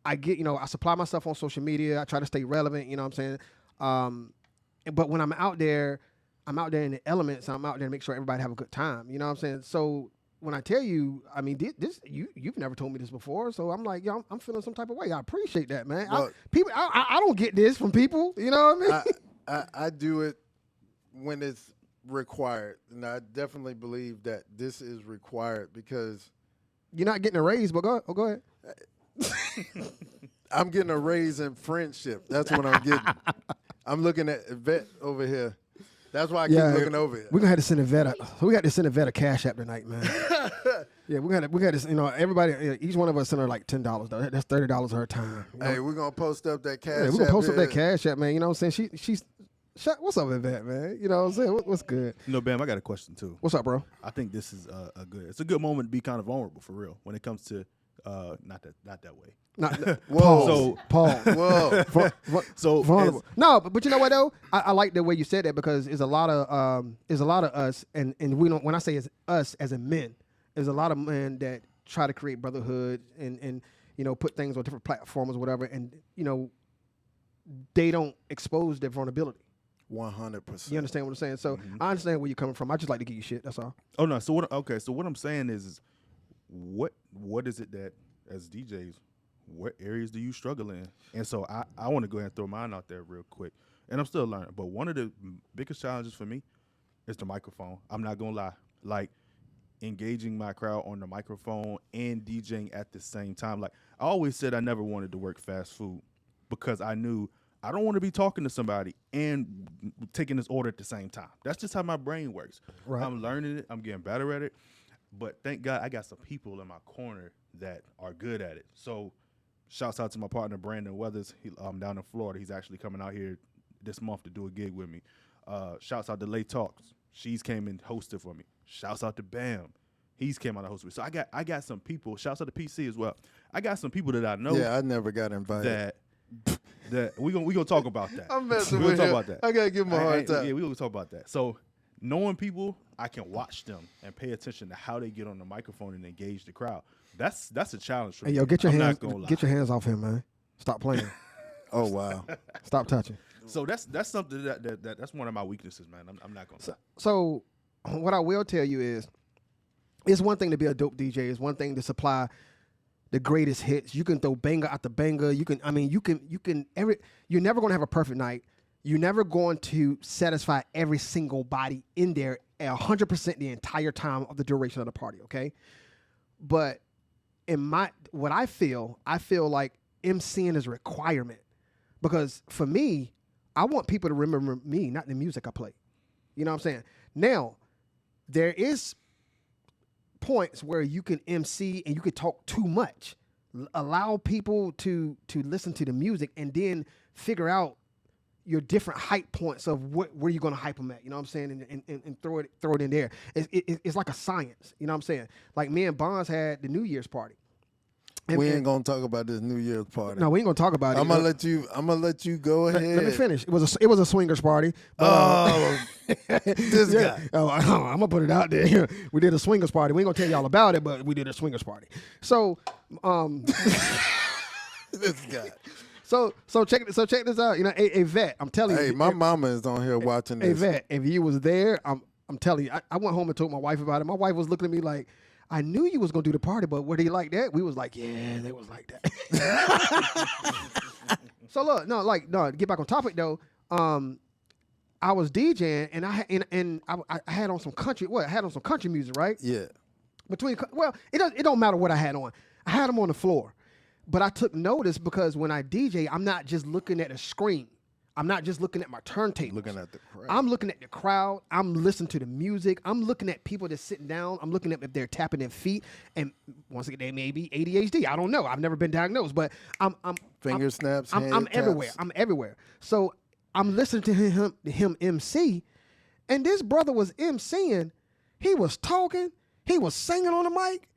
I supply myself on social media. I try to stay relevant. You know what I'm saying? But when I'm out there in the elements. I'm out there to make sure everybody have a good time. You know what I'm saying? So when I tell you, I mean, this you've never told me this before. So I'm like, yo, I'm feeling some type of way. I appreciate that, man. Well, I don't get this from people. You know what I mean? I do it when it's required, and I definitely believe that this is required because You're not getting a raise, but go ahead. I'm getting a raise in friendship. That's what I'm getting. I'm looking at Yvette over here. That's why I keep looking over here. We're gonna have to send Yvette. We got to send Yvette a cash app tonight, man. Yeah, we got to. Everybody, each one of us send her like $10 though. That's $30 of her time. You know? Hey, we're gonna post up that cash. Yeah, we're gonna post up here. that cash app, man. You know what I'm saying? She's. What's up, Yvette, man? You know what I'm saying? What's good? You know, Bam, I got a question too. What's up, bro? I think this is it's a good moment to be kind of vulnerable for real when it comes to not that way. Whoa. So- Paul. Whoa. So Vulnerable. No, but you know what though? I like the way you said that because there's a lot of us and we don't. When I say it's us as in men, there's a lot of men that try to create brotherhood and put things on different platforms or whatever, and they don't expose their vulnerability. 100%. You understand what I'm saying? So I understand where you're coming from. I just like to give you shit. That's all. Oh no. So what? Okay. So what I'm saying is what is it that as DJs, what areas do you struggle in? And so I want to go ahead and throw mine out there real quick. And I'm still learning. But one of the biggest challenges for me is the microphone. I'm not gonna lie. Like engaging my crowd on the microphone and DJing at the same time. Like I always said, I never wanted to work fast food because I knew I don't want to be talking to somebody and taking this order at the same time. That's just how my brain works. Right. I'm learning it. I'm getting better at it. But thank God I got some people in my corner that are good at it. So shouts out to my partner, Brandon Weathers. Down in Florida. He's actually coming out here this month to do a gig with me. Shouts out to Lay Talks. She's came and hosted for me. Shouts out to Bam. He's came out and hosted me. So I got some people. Shouts out to PC as well. I got some people that I know. Yeah, I never got invited. That we gonna talk about that. I'm messing we with gonna him. talk about that. I gotta give him a hard time. Yeah, we gonna talk about that. So knowing people, I can watch them and pay attention to how they get on the microphone and engage the crowd. That's a challenge for Hey, me. yo, get your I'm hands off him, man. Stop playing. Oh wow. Stop touching. So that's something that's one of my weaknesses, man. I'm not gonna. So what I will tell you is, it's one thing to be a dope DJ. It's one thing to supply the greatest hits. You can throw banger after banger. You're never going to have a perfect night. You're never going to satisfy every single body in there 100% the entire time of the duration of the party, okay? But what I feel like MCing is a requirement, because for me, I want people to remember me, not the music I play. You know what I'm saying? Now, there is points where you can MC and you can talk too much. Allow people to listen to the music and then figure out your different hype points of where you're going to hype them at. You know what I'm saying? And throw it in there. It's like a science. You know what I'm saying? Like me and Bonds had the New Year's party. We ain't gonna talk about this New Year's party. No, we ain't gonna talk about it. I'm gonna let you go ahead. Let me finish. It was a swingers party. This guy. Oh, I'm gonna put it out there. We did a swingers party. We ain't gonna tell y'all about it, but we did a swingers party. So, This guy. so check this out. You know, a vet. I'm telling you. Hey, my mama is on here watching this. A vet. If you was there, I'm telling you. I went home and told my wife about it. My wife was looking at me like, I knew you was gonna do the party, but were they like that? We was like, yeah, they was like that. So look, to get back on topic though. I was DJing and I had on some country. I had on some country music, right? Yeah. It don't matter what I had on. I had them on the floor, but I took notice because when I DJ, I'm not just looking at a screen. I'm not just looking at my turntable. Looking at the crowd. I'm looking at the crowd. I'm listening to the music. I'm looking at people that's sitting down. I'm looking at if they're tapping their feet. And once again, they may be ADHD. I don't know. I've never been diagnosed, but I'm snaps. I'm everywhere. I'm everywhere. So I'm listening to him MC, and this brother was MCing. He was talking. He was singing on the mic.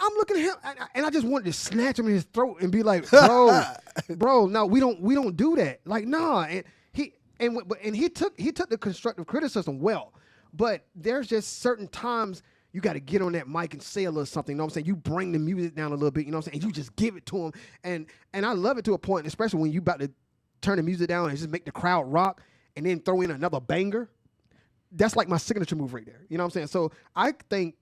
I'm looking at him, and I just wanted to snatch him in his throat and be like, bro, no, we don't do that. Like, nah. And he took the constructive criticism well, but there's just certain times you got to get on that mic and say a little something. You know what I'm saying? You bring the music down a little bit. You know what I'm saying? And you just give it to him, and I love it to a point, especially when you about to turn the music down and just make the crowd rock, and then throw in another banger. That's like my signature move right there. You know what I'm saying? So I think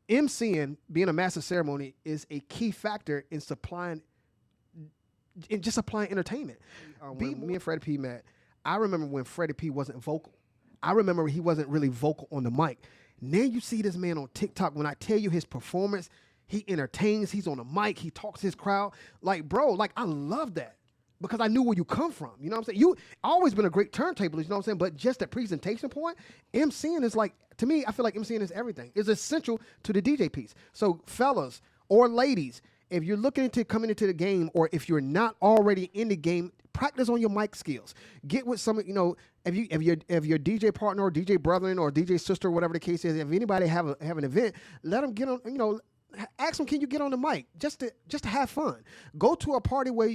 MCing, being a master ceremony, is a key factor in supplying entertainment. Me and Freddie P met. I remember when Freddie P wasn't vocal. I remember he wasn't really vocal on the mic. Now you see this man on TikTok. When I tell you his performance, he entertains. He's on the mic. He talks to his crowd. Like, bro, like I love that because I knew where you come from. You know what I'm saying? You always been a great turntablist. You know what I'm saying? But just that presentation point, MCing is like, to me, I feel like MCing is everything. It's essential to the DJ piece. So fellas or ladies, if you're looking to coming into the game, or if you're not already in the game, practice on your mic skills. Get with some, you know, if your DJ partner or DJ brethren or DJ sister, whatever the case is, if anybody have an event, let them get on, you know, ask them, can you get on the mic just to have fun? Go to a party where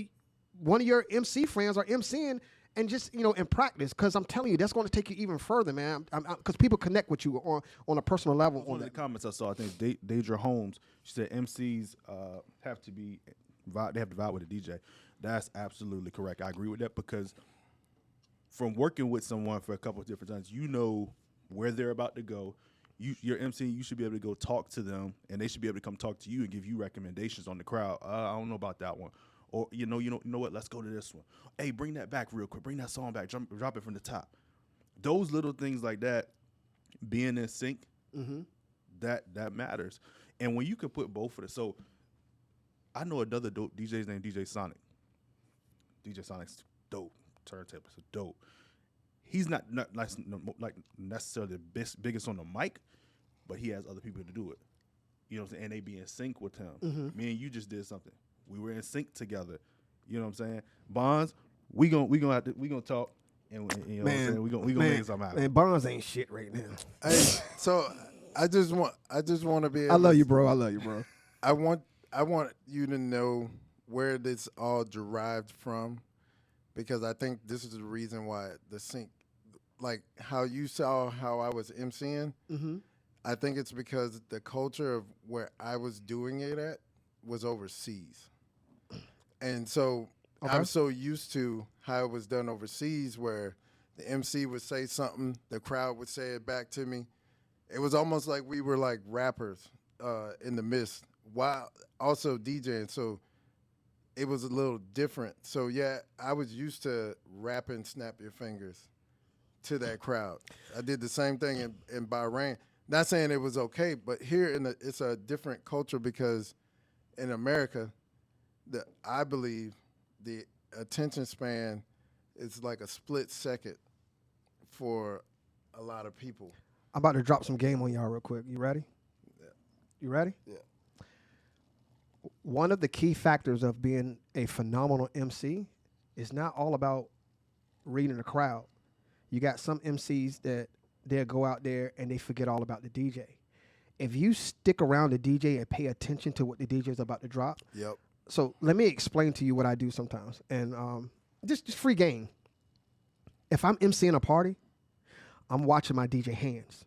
one of your MC friends are MCing and just, you know, in practice, because I'm telling you, that's going to take you even further, man. Because people connect with you on a personal level. One of the comments I saw, I think Deidre Holmes, she said MCs have to vibe with a DJ. That's absolutely correct. I agree with that, because from working with someone for a couple of different times, you know where they're about to go. Your MC, you should be able to go talk to them, and they should be able to come talk to you and give you recommendations on the crowd. I don't know about that one. Or, you know what, let's go to this one. Hey, bring that back real quick. Bring that song back. Drop it from the top. Those little things like that, being in sync, that matters. And when you can put both of it, so I know another dope DJ's named DJ Sonic. DJ Sonic's dope. Turntables are dope. He's not like necessarily the biggest on the mic, but he has other people to do it. You know what I'm saying? And they be in sync with him. Mm-hmm. Me and you just did something. We were in sync together. You know what I'm saying? Bonds, we gonna talk, and you know what I'm saying? We gonna make something happen. Man, Bonds ain't shit right now. Hey, so I just want to be able I love you, bro. I love you, bro. I want you to know where this all derived from, because I think this is the reason why the sync, like how you saw how I was emceeing. Mm-hmm. I think it's because the culture of where I was doing it at was overseas. And so I'm so used to how it was done overseas, where the MC would say something, the crowd would say it back to me. It was almost like we were like rappers in the midst while also DJing. So it was a little different. So yeah, I was used to rapping Snap Your Fingers to that crowd. I did the same thing in Bahrain. Not saying it was okay, but here it's a different culture, because in America, I believe the attention span is like a split second for a lot of people. I'm about to drop some game on y'all real quick. You ready? Yeah. You ready? Yeah. One of the key factors of being a phenomenal MC is not all about reading the crowd. You got some MCs that they'll go out there and they forget all about the DJ. If you stick around the DJ and pay attention to what the DJ is about to drop. Yep. So let me explain to you what I do sometimes. And just free game. If I'm MCing a party, I'm watching my DJ hands.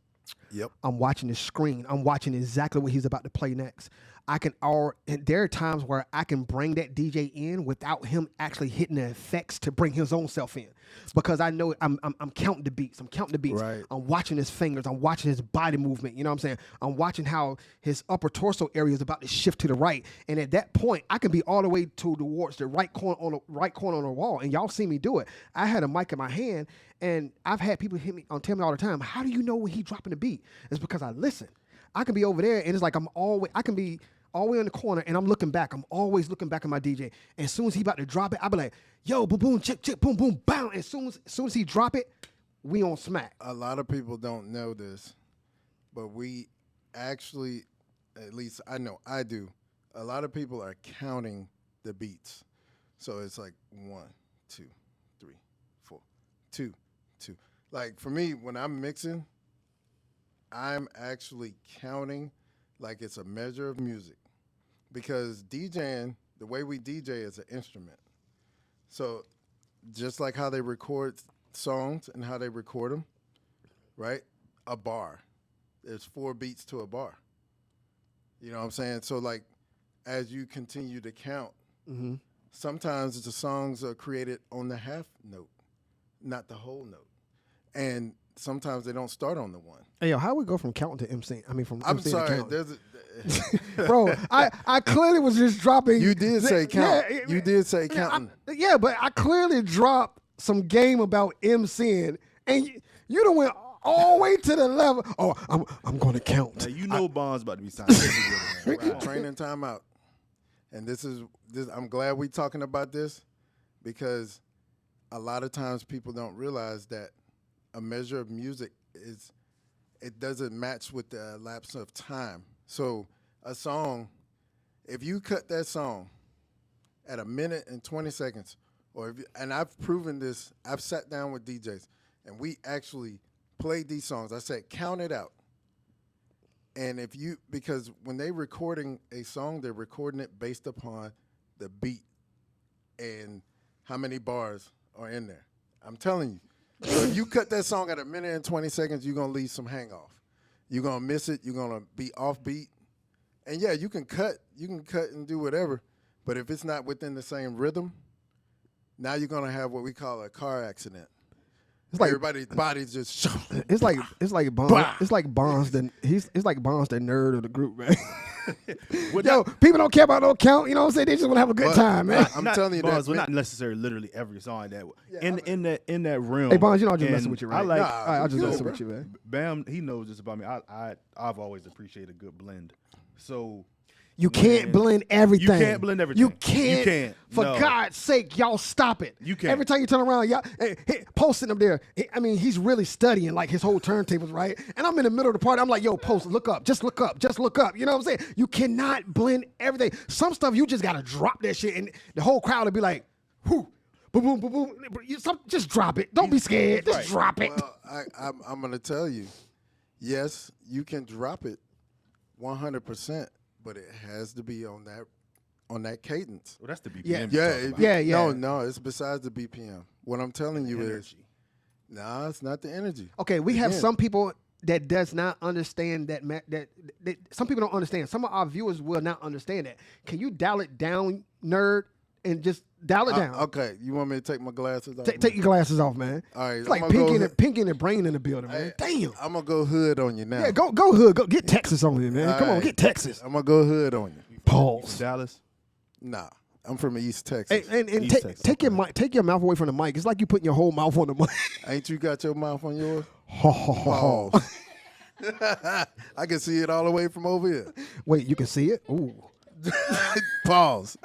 Yep. I'm watching the screen. I'm watching exactly what he's about to play next. And there are times where I can bring that DJ in without him actually hitting the effects to bring his own self in, because I know I'm counting the beats. Right. I'm watching his fingers. I'm watching his body movement. You know what I'm saying? I'm watching how his upper torso area is about to shift to the right. And at that point, I can be all the way towards the right corner on the wall. And y'all see me do it. I had a mic in my hand, and I've had people tell me all the time, "How do you know when he's dropping the beat?" It's because I listen. I can be over there, and it's like I can be all the way in the corner, and I'm looking back. I'm always looking back at my DJ. And as soon as he about to drop it, I'll be like, yo, boom, boom, chip, chip, boom, boom, bam. And as soon as he drop it, we on smack. A lot of people don't know this, but we actually, at least I know I do, a lot of people are counting the beats. So it's like 1, 2, 3, 4, 2, 2. Like for me, when I'm mixing, I'm actually counting like it's a measure of music, because DJing, the way we DJ is an instrument. So just like how they record songs and how they record them, right? A bar, there's 4 beats to a bar. You know what I'm saying? So like, as you continue to count, Mm-hmm. sometimes the songs are created on the half note, not the whole note. And sometimes they don't start on the one. Hey, yo, how we go from counting to MC? I mean, from I'm MC sorry. to There's bro, I clearly was just dropping. You did say count. Yeah, You did say counting. Yeah, but I clearly dropped some game about MCing, and you done went all the way to the level. Oh, I'm going to count. Now, you know Bond's about to be signed. Right. Training timeout. And this. I'm glad we talking about this, because a lot of times people don't realize that a measure of music it doesn't match with the lapse of time. So a song, if you cut that song at 1 minute and 20 seconds, and I've proven this, I've sat down with DJs and we actually played these songs. I said, count it out. And because when they recording a song, they're recording it based upon the beat and how many bars are in there. I'm telling you. So if you cut that song at 1 minute and 20 seconds, you're going to leave some hang off. You're going to miss it. You're going to be off beat. And yeah, you can cut and do whatever. But if it's not within the same rhythm, now you're going to have what we call a car accident. It's like everybody's body's just. It's like Bonds. It's like Bonds. It's like Bonds, the nerd of the group, man. Yo, people don't care about no count. You know what I'm saying? They just want to have a good But time, man. I'm telling you Bonds, that. well, not necessarily literally every song that in that realm. Hey, Bonds, you know I'm just and messing with you, right? I like All right, I'll just good, messing bro. with you, man. Bam. He knows this about me. I've always appreciated a good blend. So You can't blend everything. You can't blend everything. You can't. You can't. For No. God's sake, y'all stop it. You can't. Every time you turn around, y'all posting up there. I mean, he's really studying like his whole turntables, right? And I'm in the middle of the party. I'm like, yo, Post, look up. Just look up. Just look up. You know what I'm saying? You cannot blend everything. Some stuff you just gotta drop that shit, and the whole crowd will be like, whoo. Boom, boom, boom, boom. Just drop it. Don't be scared. Just drop it. Well, I'm going to tell you, yes, you can drop it 100%, but it has to be on that cadence. well, that's the BPM. Yeah. you're Yeah, talking about. Yeah. No, it's besides the BPM. What I'm telling you is, Energy. nah, it's not the energy. Okay, we have Again. some people that does not understand that some people don't understand. Some of our viewers will not understand that. Can you dial it down, nerd, and just dial it down? Okay, you want me to take my glasses off? Take your glasses off, man. All right, It's like I'm gonna go Pinky and the Brain in the building, man. Damn. I'm gonna go hood on you now. Yeah, go hood. Go get Texas on you, man. Come on, right. get Texas. I'm gonna go hood on you. Pause. Dallas. Nah, I'm from East Hey, Texas. and East Texas, take your mic, take your mouth away from the mic. It's like you putting your whole mouth on the mic. Ain't you got your mouth on yours? Ho, ho, ho, ho. Pause. I can see it all the way from over here. Wait, you can see it? Ooh. Pause.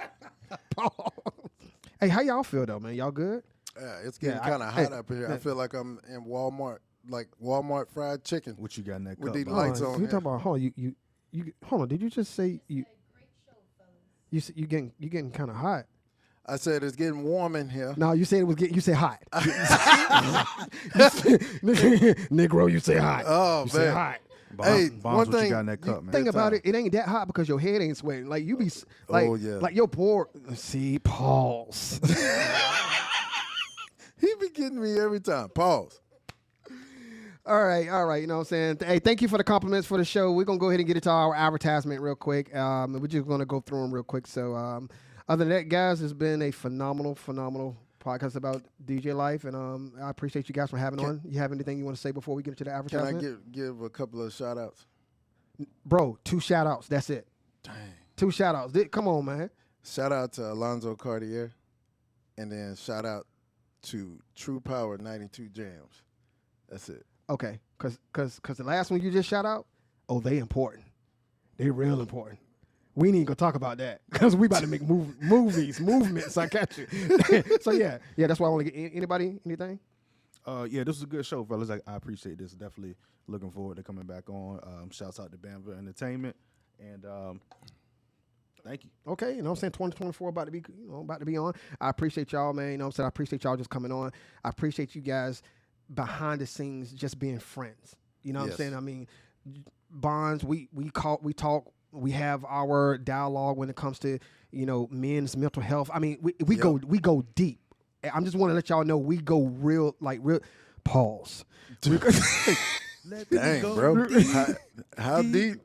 Hey, how y'all feel though, man? Y'all good? Yeah, it's getting Yeah, kind of hey, hot up here. I feel like I'm in Walmart, like Walmart fried chicken. What you got in that With cup? these bro? lights on You here. talking about? Hold on, you hold on. Did you just say you? You getting kind of hot. I said it's getting warm in here. No, you said it was getting. You said hot. Negro, you say hot. Oh, you say man. hot. Bonds, Hey, Bonds, one what thing- you got in that cup, man? Think about time. it. It ain't that hot because your head ain't sweating. Like you be like, Oh, yeah. like your poor. See, pause. He be getting me every time. Pause. All right. You know what I'm saying? Hey, thank you for the compliments for the show. We're gonna go ahead and get into our advertisement real quick. We're just gonna go through them real quick. So, other than that, guys, it's been a phenomenal podcast about DJ life, and I appreciate you guys for having on. You have anything you want to say before we get into the Can I advertisement? give a couple of shout outs? Bro, 2 shout outs. That's it. Dang. 2 shout outs. Come on, man. Shout out to Alonzo Cartier, and then shout out to True Power 92 Jams. That's it. Okay, cause the last one you just shout out, oh, they important. They real important. We ain't gonna talk about that because we about to make movements. I got you. So yeah, that's why I want to get anybody, anything. Yeah, this was a good show, fellas. I appreciate this. Definitely looking forward to coming back on. Shouts out to Bamville Entertainment, and thank you. Okay, you know what I'm saying? 2024 about to be on. I appreciate y'all, man. You know what I'm saying? I appreciate y'all just coming on. I appreciate you guys behind the scenes just being friends. You know what I'm Yes. saying? I mean, Bonds, we talk, we have our dialogue when it comes to, men's mental health. I mean, we go deep. I'm just want to let y'all know we go real pause. Dang, bro. How deep?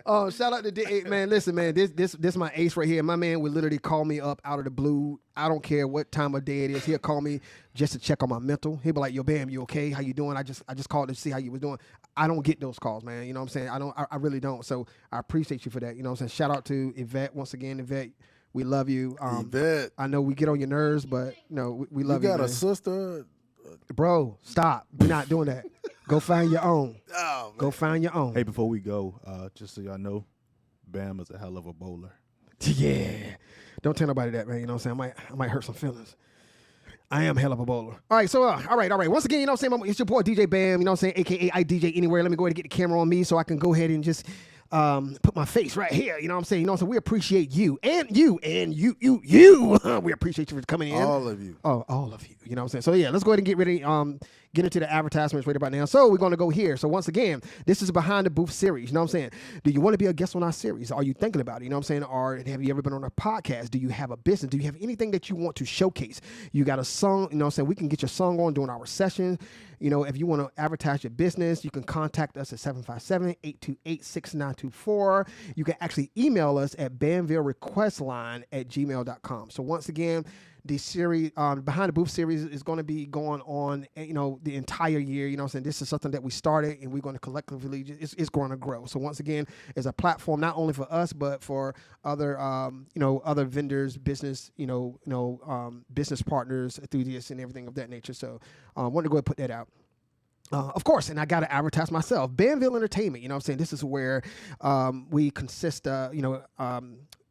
Oh, shout out to hey, man. Listen, man, this my ace right here. My man would literally call me up out of the blue. I don't care what time of day it is. He'll call me just to check on my mental. He'll be like, "Yo, Bam, you okay? How you doing? I just called to see how you was doing." I don't get those calls, man. You know what I'm saying? I really don't. So I appreciate you for that. You know what I'm saying? Shout out to Yvette once again. Yvette, we love you. Yvette. I know we get on your nerves, but we You love you. got man. a sister? Bro, stop. We're not doing that. Go find your own. Oh, man. Go find your own. Hey, before we go, just so y'all know, Bam is a hell of a bowler. Yeah. Don't tell nobody that, man. You know what I'm saying? I might hurt some feelings. I am hell of a bowler. All right, so, all right. Once again, you know what I'm saying? It's your boy, DJ Bam, you know what I'm saying? AKA I DJ Anywhere. Let me go ahead and get the camera on me so I can go ahead and just put my face right here. You know what I'm saying? You know what I'm saying? We appreciate you and you. We appreciate you for coming in. All of you. Oh, all of you. You know what I'm saying? So yeah, let's go ahead and get ready. Get into the advertisements right about now. So we're going to go here. So once again, this is a Behind the Booth series. You know what I'm saying? Do you want to be a guest on our series? Are you thinking about it? You know what I'm saying? Or have you ever been on a podcast? Do you have a business? Do you have anything that you want to showcase? You got a song, you know what I'm saying? We can get your song on during our session. You know, if you want to advertise your business, you can contact us at 757-828-6924. You can actually email us at BamvilleRequestLine@gmail.com. So once again, the series, Behind the Booth series is going to be going on, the entire year. You know what I'm saying? This is something that we started and we're going to collectively, it's going to grow. So once again, it's a platform not only for us, but for other, other vendors, business, business partners, enthusiasts and everything of that nature. So I wanted to go ahead and put that out. Of course, and I got to advertise myself. Banville Entertainment, you know what I'm saying? This is where we consist,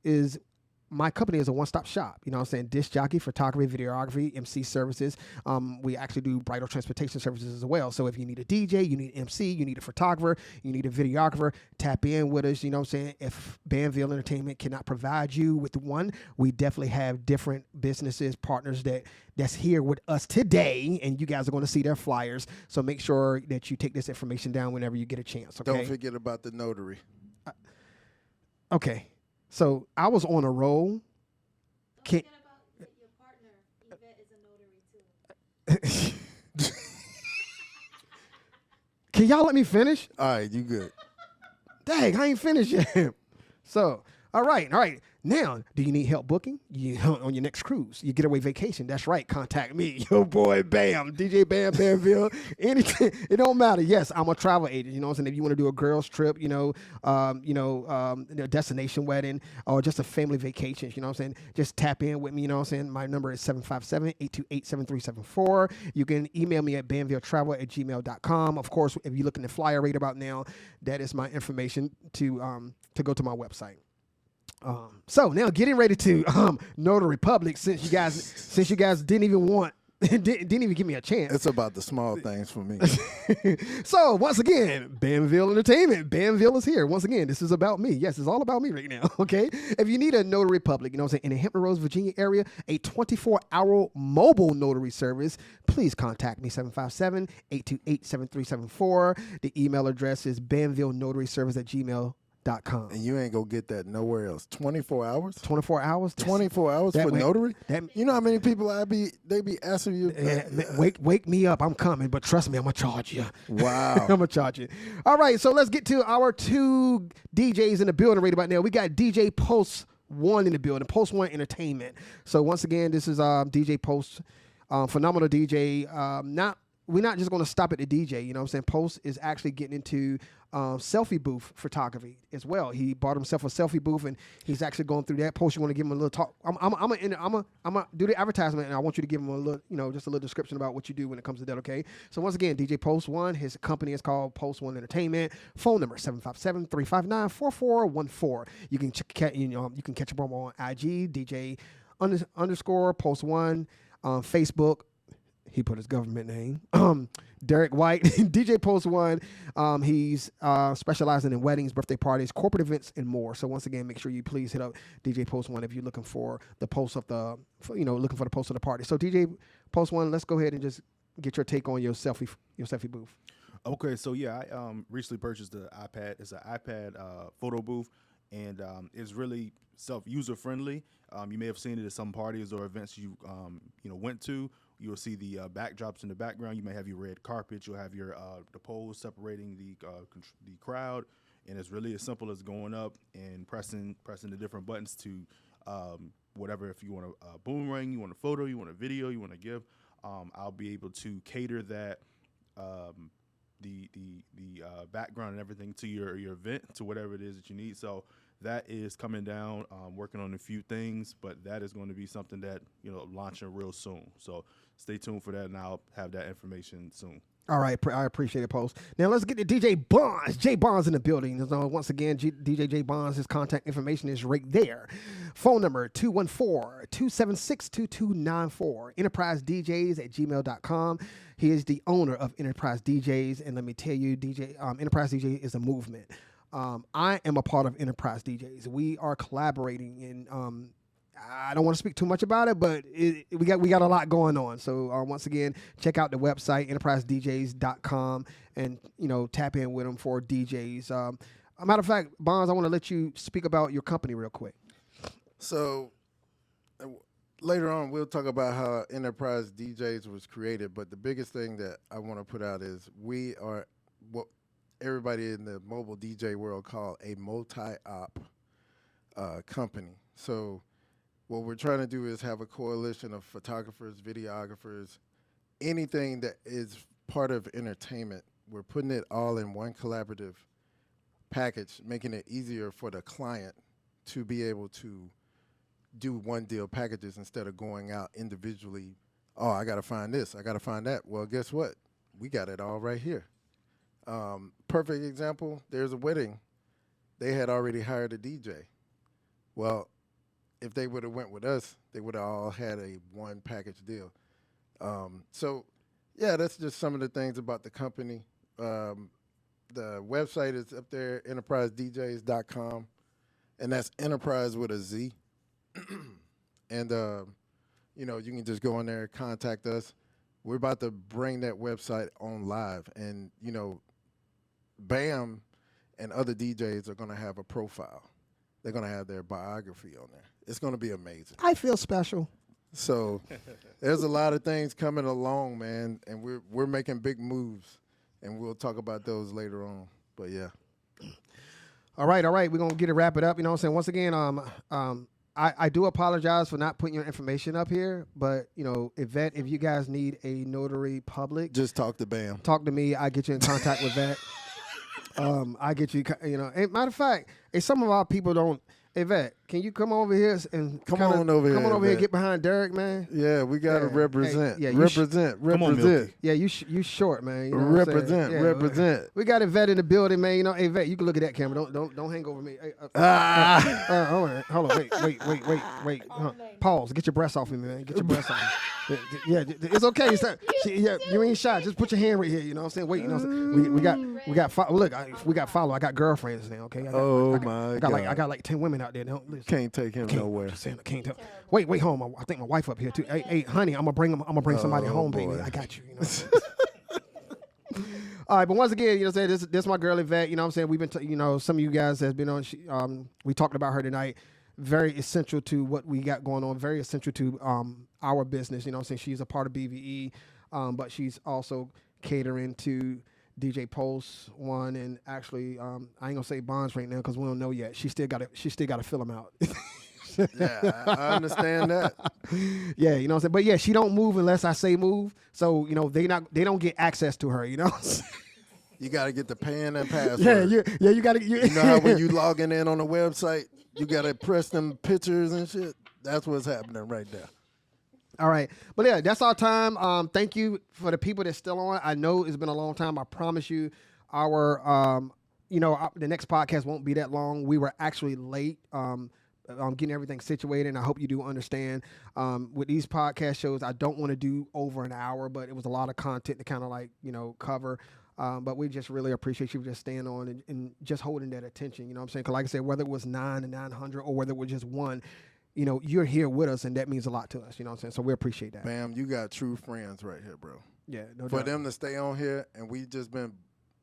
is my company is a one-stop shop, you know what I'm saying? Disc jockey, photography, videography, MC services. We actually do bridal transportation services as well. So if you need a DJ, you need an MC, you need a photographer, you need a videographer, tap in with us, you know what I'm saying? If Banville Entertainment cannot provide you with one, we definitely have different businesses, partners that's here with us today, and you guys are going to see their flyers. So make sure that you take this information down whenever you get a chance, okay? Don't forget about the notary. Okay. So I was on a roll. Don't forget about your partner. Yvette is a notary too. Can y'all let me finish? All right, you good. Dang, I ain't finished yet. So, all right. Now, do you need help booking on your next cruise, your getaway vacation? That's right. Contact me, your boy Bam, DJ Bam Banville. Anything, it don't matter. Yes, I'm a travel agent. You know what I'm saying? If you want to do a girls trip, a destination wedding or just a family vacation, you know what I'm saying? Just tap in with me. You know what I'm saying? My number is 757-828-7374. You can email me at banvilletravel@gmail.com. Of course, if you're looking to flyer rate about now, that is my information to go to my website. So now getting ready to Notary Public, since you guys didn't even didn't even give me a chance. It's about the small things for me. So once again, Banville Entertainment. Banville is here. Once again, this is about me. Yes, it's all about me right now. Okay. If you need a Notary Public, you know what I'm saying, in the Hampton Roads, Virginia area, a 24-hour mobile notary service, please contact me, 757-828-7374. The email address is banvillenotaryservice@gmail.com. And you ain't gonna get that nowhere else. 24 hours? 24 hours? 24 hours for notary? You know how many people they be asking you? Wake me up. I'm coming, but trust me, I'm going to charge you. Wow. I'm going to charge you. All right, so let's get to our two DJs in the building right about now. We got DJ Post One in the building, Post One Entertainment. So once again, this is DJ Post, phenomenal DJ. We're not just going to stop at the DJ, you know what I'm saying? Post is actually getting into selfie booth photography as well. He bought himself a selfie booth, and he's actually going through that. Post, you want to give him a little talk? I'm gonna do the advertisement, and I want you to give him a little, just a little description about what you do when it comes to that. Okay. So once again, DJ Post One, his company is called Post One Entertainment. Phone number 757-359-4414. You can catch him on IG, DJ _ Post One, Facebook. He put his government name. Derek White, DJ Post One. He's specializing in weddings, birthday parties, corporate events, and more. So once again, make sure you please hit up DJ Post One if you're looking for the post of the, looking for the post of the party. So DJ Post One, let's go ahead and just get your take on your selfie booth. Okay, so yeah, I recently purchased the iPad. It's an iPad photo booth, and it's really user friendly. You may have seen it at some parties or events you went to. You'll see the backdrops in the background. You may have your red carpet. You'll have your the poles separating the crowd, and it's really as simple as going up and pressing the different buttons to whatever. If you want a boomerang, you want a photo, you want a video, you want to give. I'll be able to cater that the background and everything to your event, to whatever it is that you need. So that is coming down. Working on a few things, but that is going to be something that launching real soon. So stay tuned for that, and I'll have that information soon. All right, I appreciate it, Post. Now let's get to DJ Bonds. J Bonds in the building. So once again, DJ J Bonds, his contact information is right there. Phone number 214-276-2294. EnterpriseDJs@gmail.com. He is the owner of Enterprise DJs, and let me tell you, Enterprise DJ is a movement. I am a part of Enterprise DJs. We are collaborating, and I don't want to speak too much about it, but we got a lot going on. So once again, check out the website enterprisedjs.com and tap in with them for DJs. A matter of fact, Bonds, I want to let you speak about your company real quick. So later on, we'll talk about how Enterprise DJs was created. But the biggest thing that I want to put out is we are what everybody in the mobile DJ world call a multi-op company. So what we're trying to do is have a coalition of photographers, videographers, anything that is part of entertainment. We're putting it all in one collaborative package, making it easier for the client to be able to do one deal packages instead of going out individually. Oh, I got to find this, I got to find that. Well, guess what? We got it all right here. Perfect example, there's a wedding. They had already hired a DJ. Well, if they would have went with us, they would have all had a one package deal. So, yeah, that's just some of the things about the company. The website is up there, enterprisedjs.com, and that's enterprise with a Z. And, you know, you can just go in there, contact us. We're about to bring that website on live. And, you know, BAM and other DJs are going to have a profile. They're going to have their biography on there. It's going to be amazing. I feel special. So there's a lot of things coming along, man, and we're making big moves, and we'll talk about those later on. But, yeah. All right. We're going to get it, wrap it up. You know what I'm saying? Once again, I do apologize for not putting your information up here, but, you know, Yvette, if you guys need a notary public, Just talk to BAM. talk to me. I get you in contact with that. I get you, you know. And matter of fact, if some of our people don't, Yvette, can you come over here and Come on over here, here and Yvette. get behind Derek, man? Yeah, we got to Yeah. represent. Hey, yeah, you sh- represent. Come on, represent. Milky. Yeah, you short, man. You know what I'm saying? Represent. Yeah, Represent. We got Yvette in the building, man. You know, hey, Yvette, you can look at that camera. Don't hang over me. Hey, hold on. Wait. Pause. Get your breasts off me, man. Get your breasts off me. Yeah, it's okay. Yeah, you ain't shy. Just put your hand right here. You know what I'm saying? Wait, you know what I'm saying? We got look, we got follow. I got girlfriends now. Okay. I got like 10 women out there. Don't listen. Can't take him nowhere. Just saying, I can't tell. Wait, home. I think my wife up here too. Hey, honey, I'm gonna bring somebody home, baby. boy. I got you. You know. All right, but once again, you know, what I'm saying, this my girl Yvette. You know, what I'm saying, we've been, you know, some of you guys has been on. We talked about her tonight. Very essential to what we got going on. Very essential to our business. You know, what I'm saying, she's a part of BVE, but she's also catering to DJ Pulse One, and actually, I ain't gonna say Bonds right now because we don't know yet. She still got to fill them out. Yeah, I understand that. Yeah, you know what I'm saying? But yeah, she don't move unless I say move. So, you know, they don't get access to her, you know? You got to get the PAN and password. You got to. You know how when you logging in on the website, you got to press them pictures and shit? That's what's happening right there. All right. But yeah, that's our time. Thank you for the people that's still on. I know it's been a long time. I promise you the next podcast won't be that long. We were actually late. Getting everything situated, and I hope you do understand. With these podcast shows, I don't want to do over an hour, but it was a lot of content to kind of like, you know, cover. But we just really appreciate you just staying on and just holding that attention. You know what I'm saying? Because like I said, whether it was 9 and 900 or whether it was just one, you know, you're here with us, and that means a lot to us. You know what I'm saying? So we appreciate that. Bam, you got true friends right here, bro. Yeah, no For doubt. them to stay on here and we just been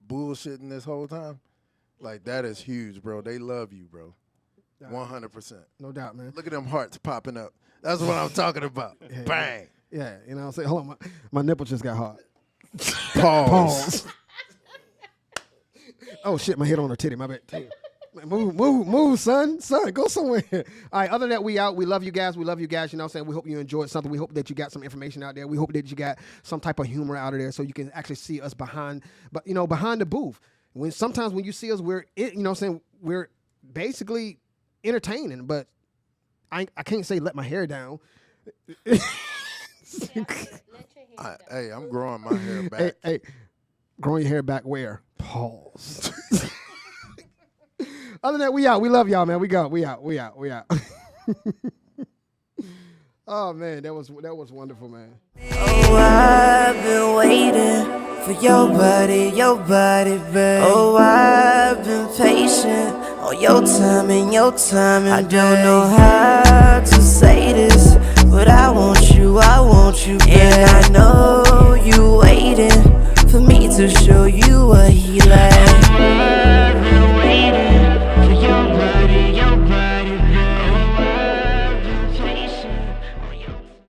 bullshitting this whole time, like that is huge, bro. They love you, bro. 100%. No doubt, man. Look at them hearts popping up. That's what I'm talking about. Yeah, Bang. Yeah, you know what I'm saying? Hold on, my nipple just got hot. Pause. Oh shit, my head on her titty. My bad. Damn. Move, son, go somewhere. All right, other than that, we out. We love you guys. You know what I'm saying? We hope you enjoyed something. We hope that you got some information out there. We hope that you got some type of humor out of there so you can actually see us behind the booth. Sometimes when you see us, you know what I'm saying, we're basically entertaining, but I can't say let my hair down. Let your hair down. Hey, I'm growing my hair back. Hey, growing your hair back where? Pause. Other than that, we out. We love y'all, man. We out. Oh man, that was wonderful, man. Oh, I've been waiting for your body, babe. Oh, I've been patient on your timing. I don't know how to say this, but I want you, babe. And I know you waiting for me to show you what he like.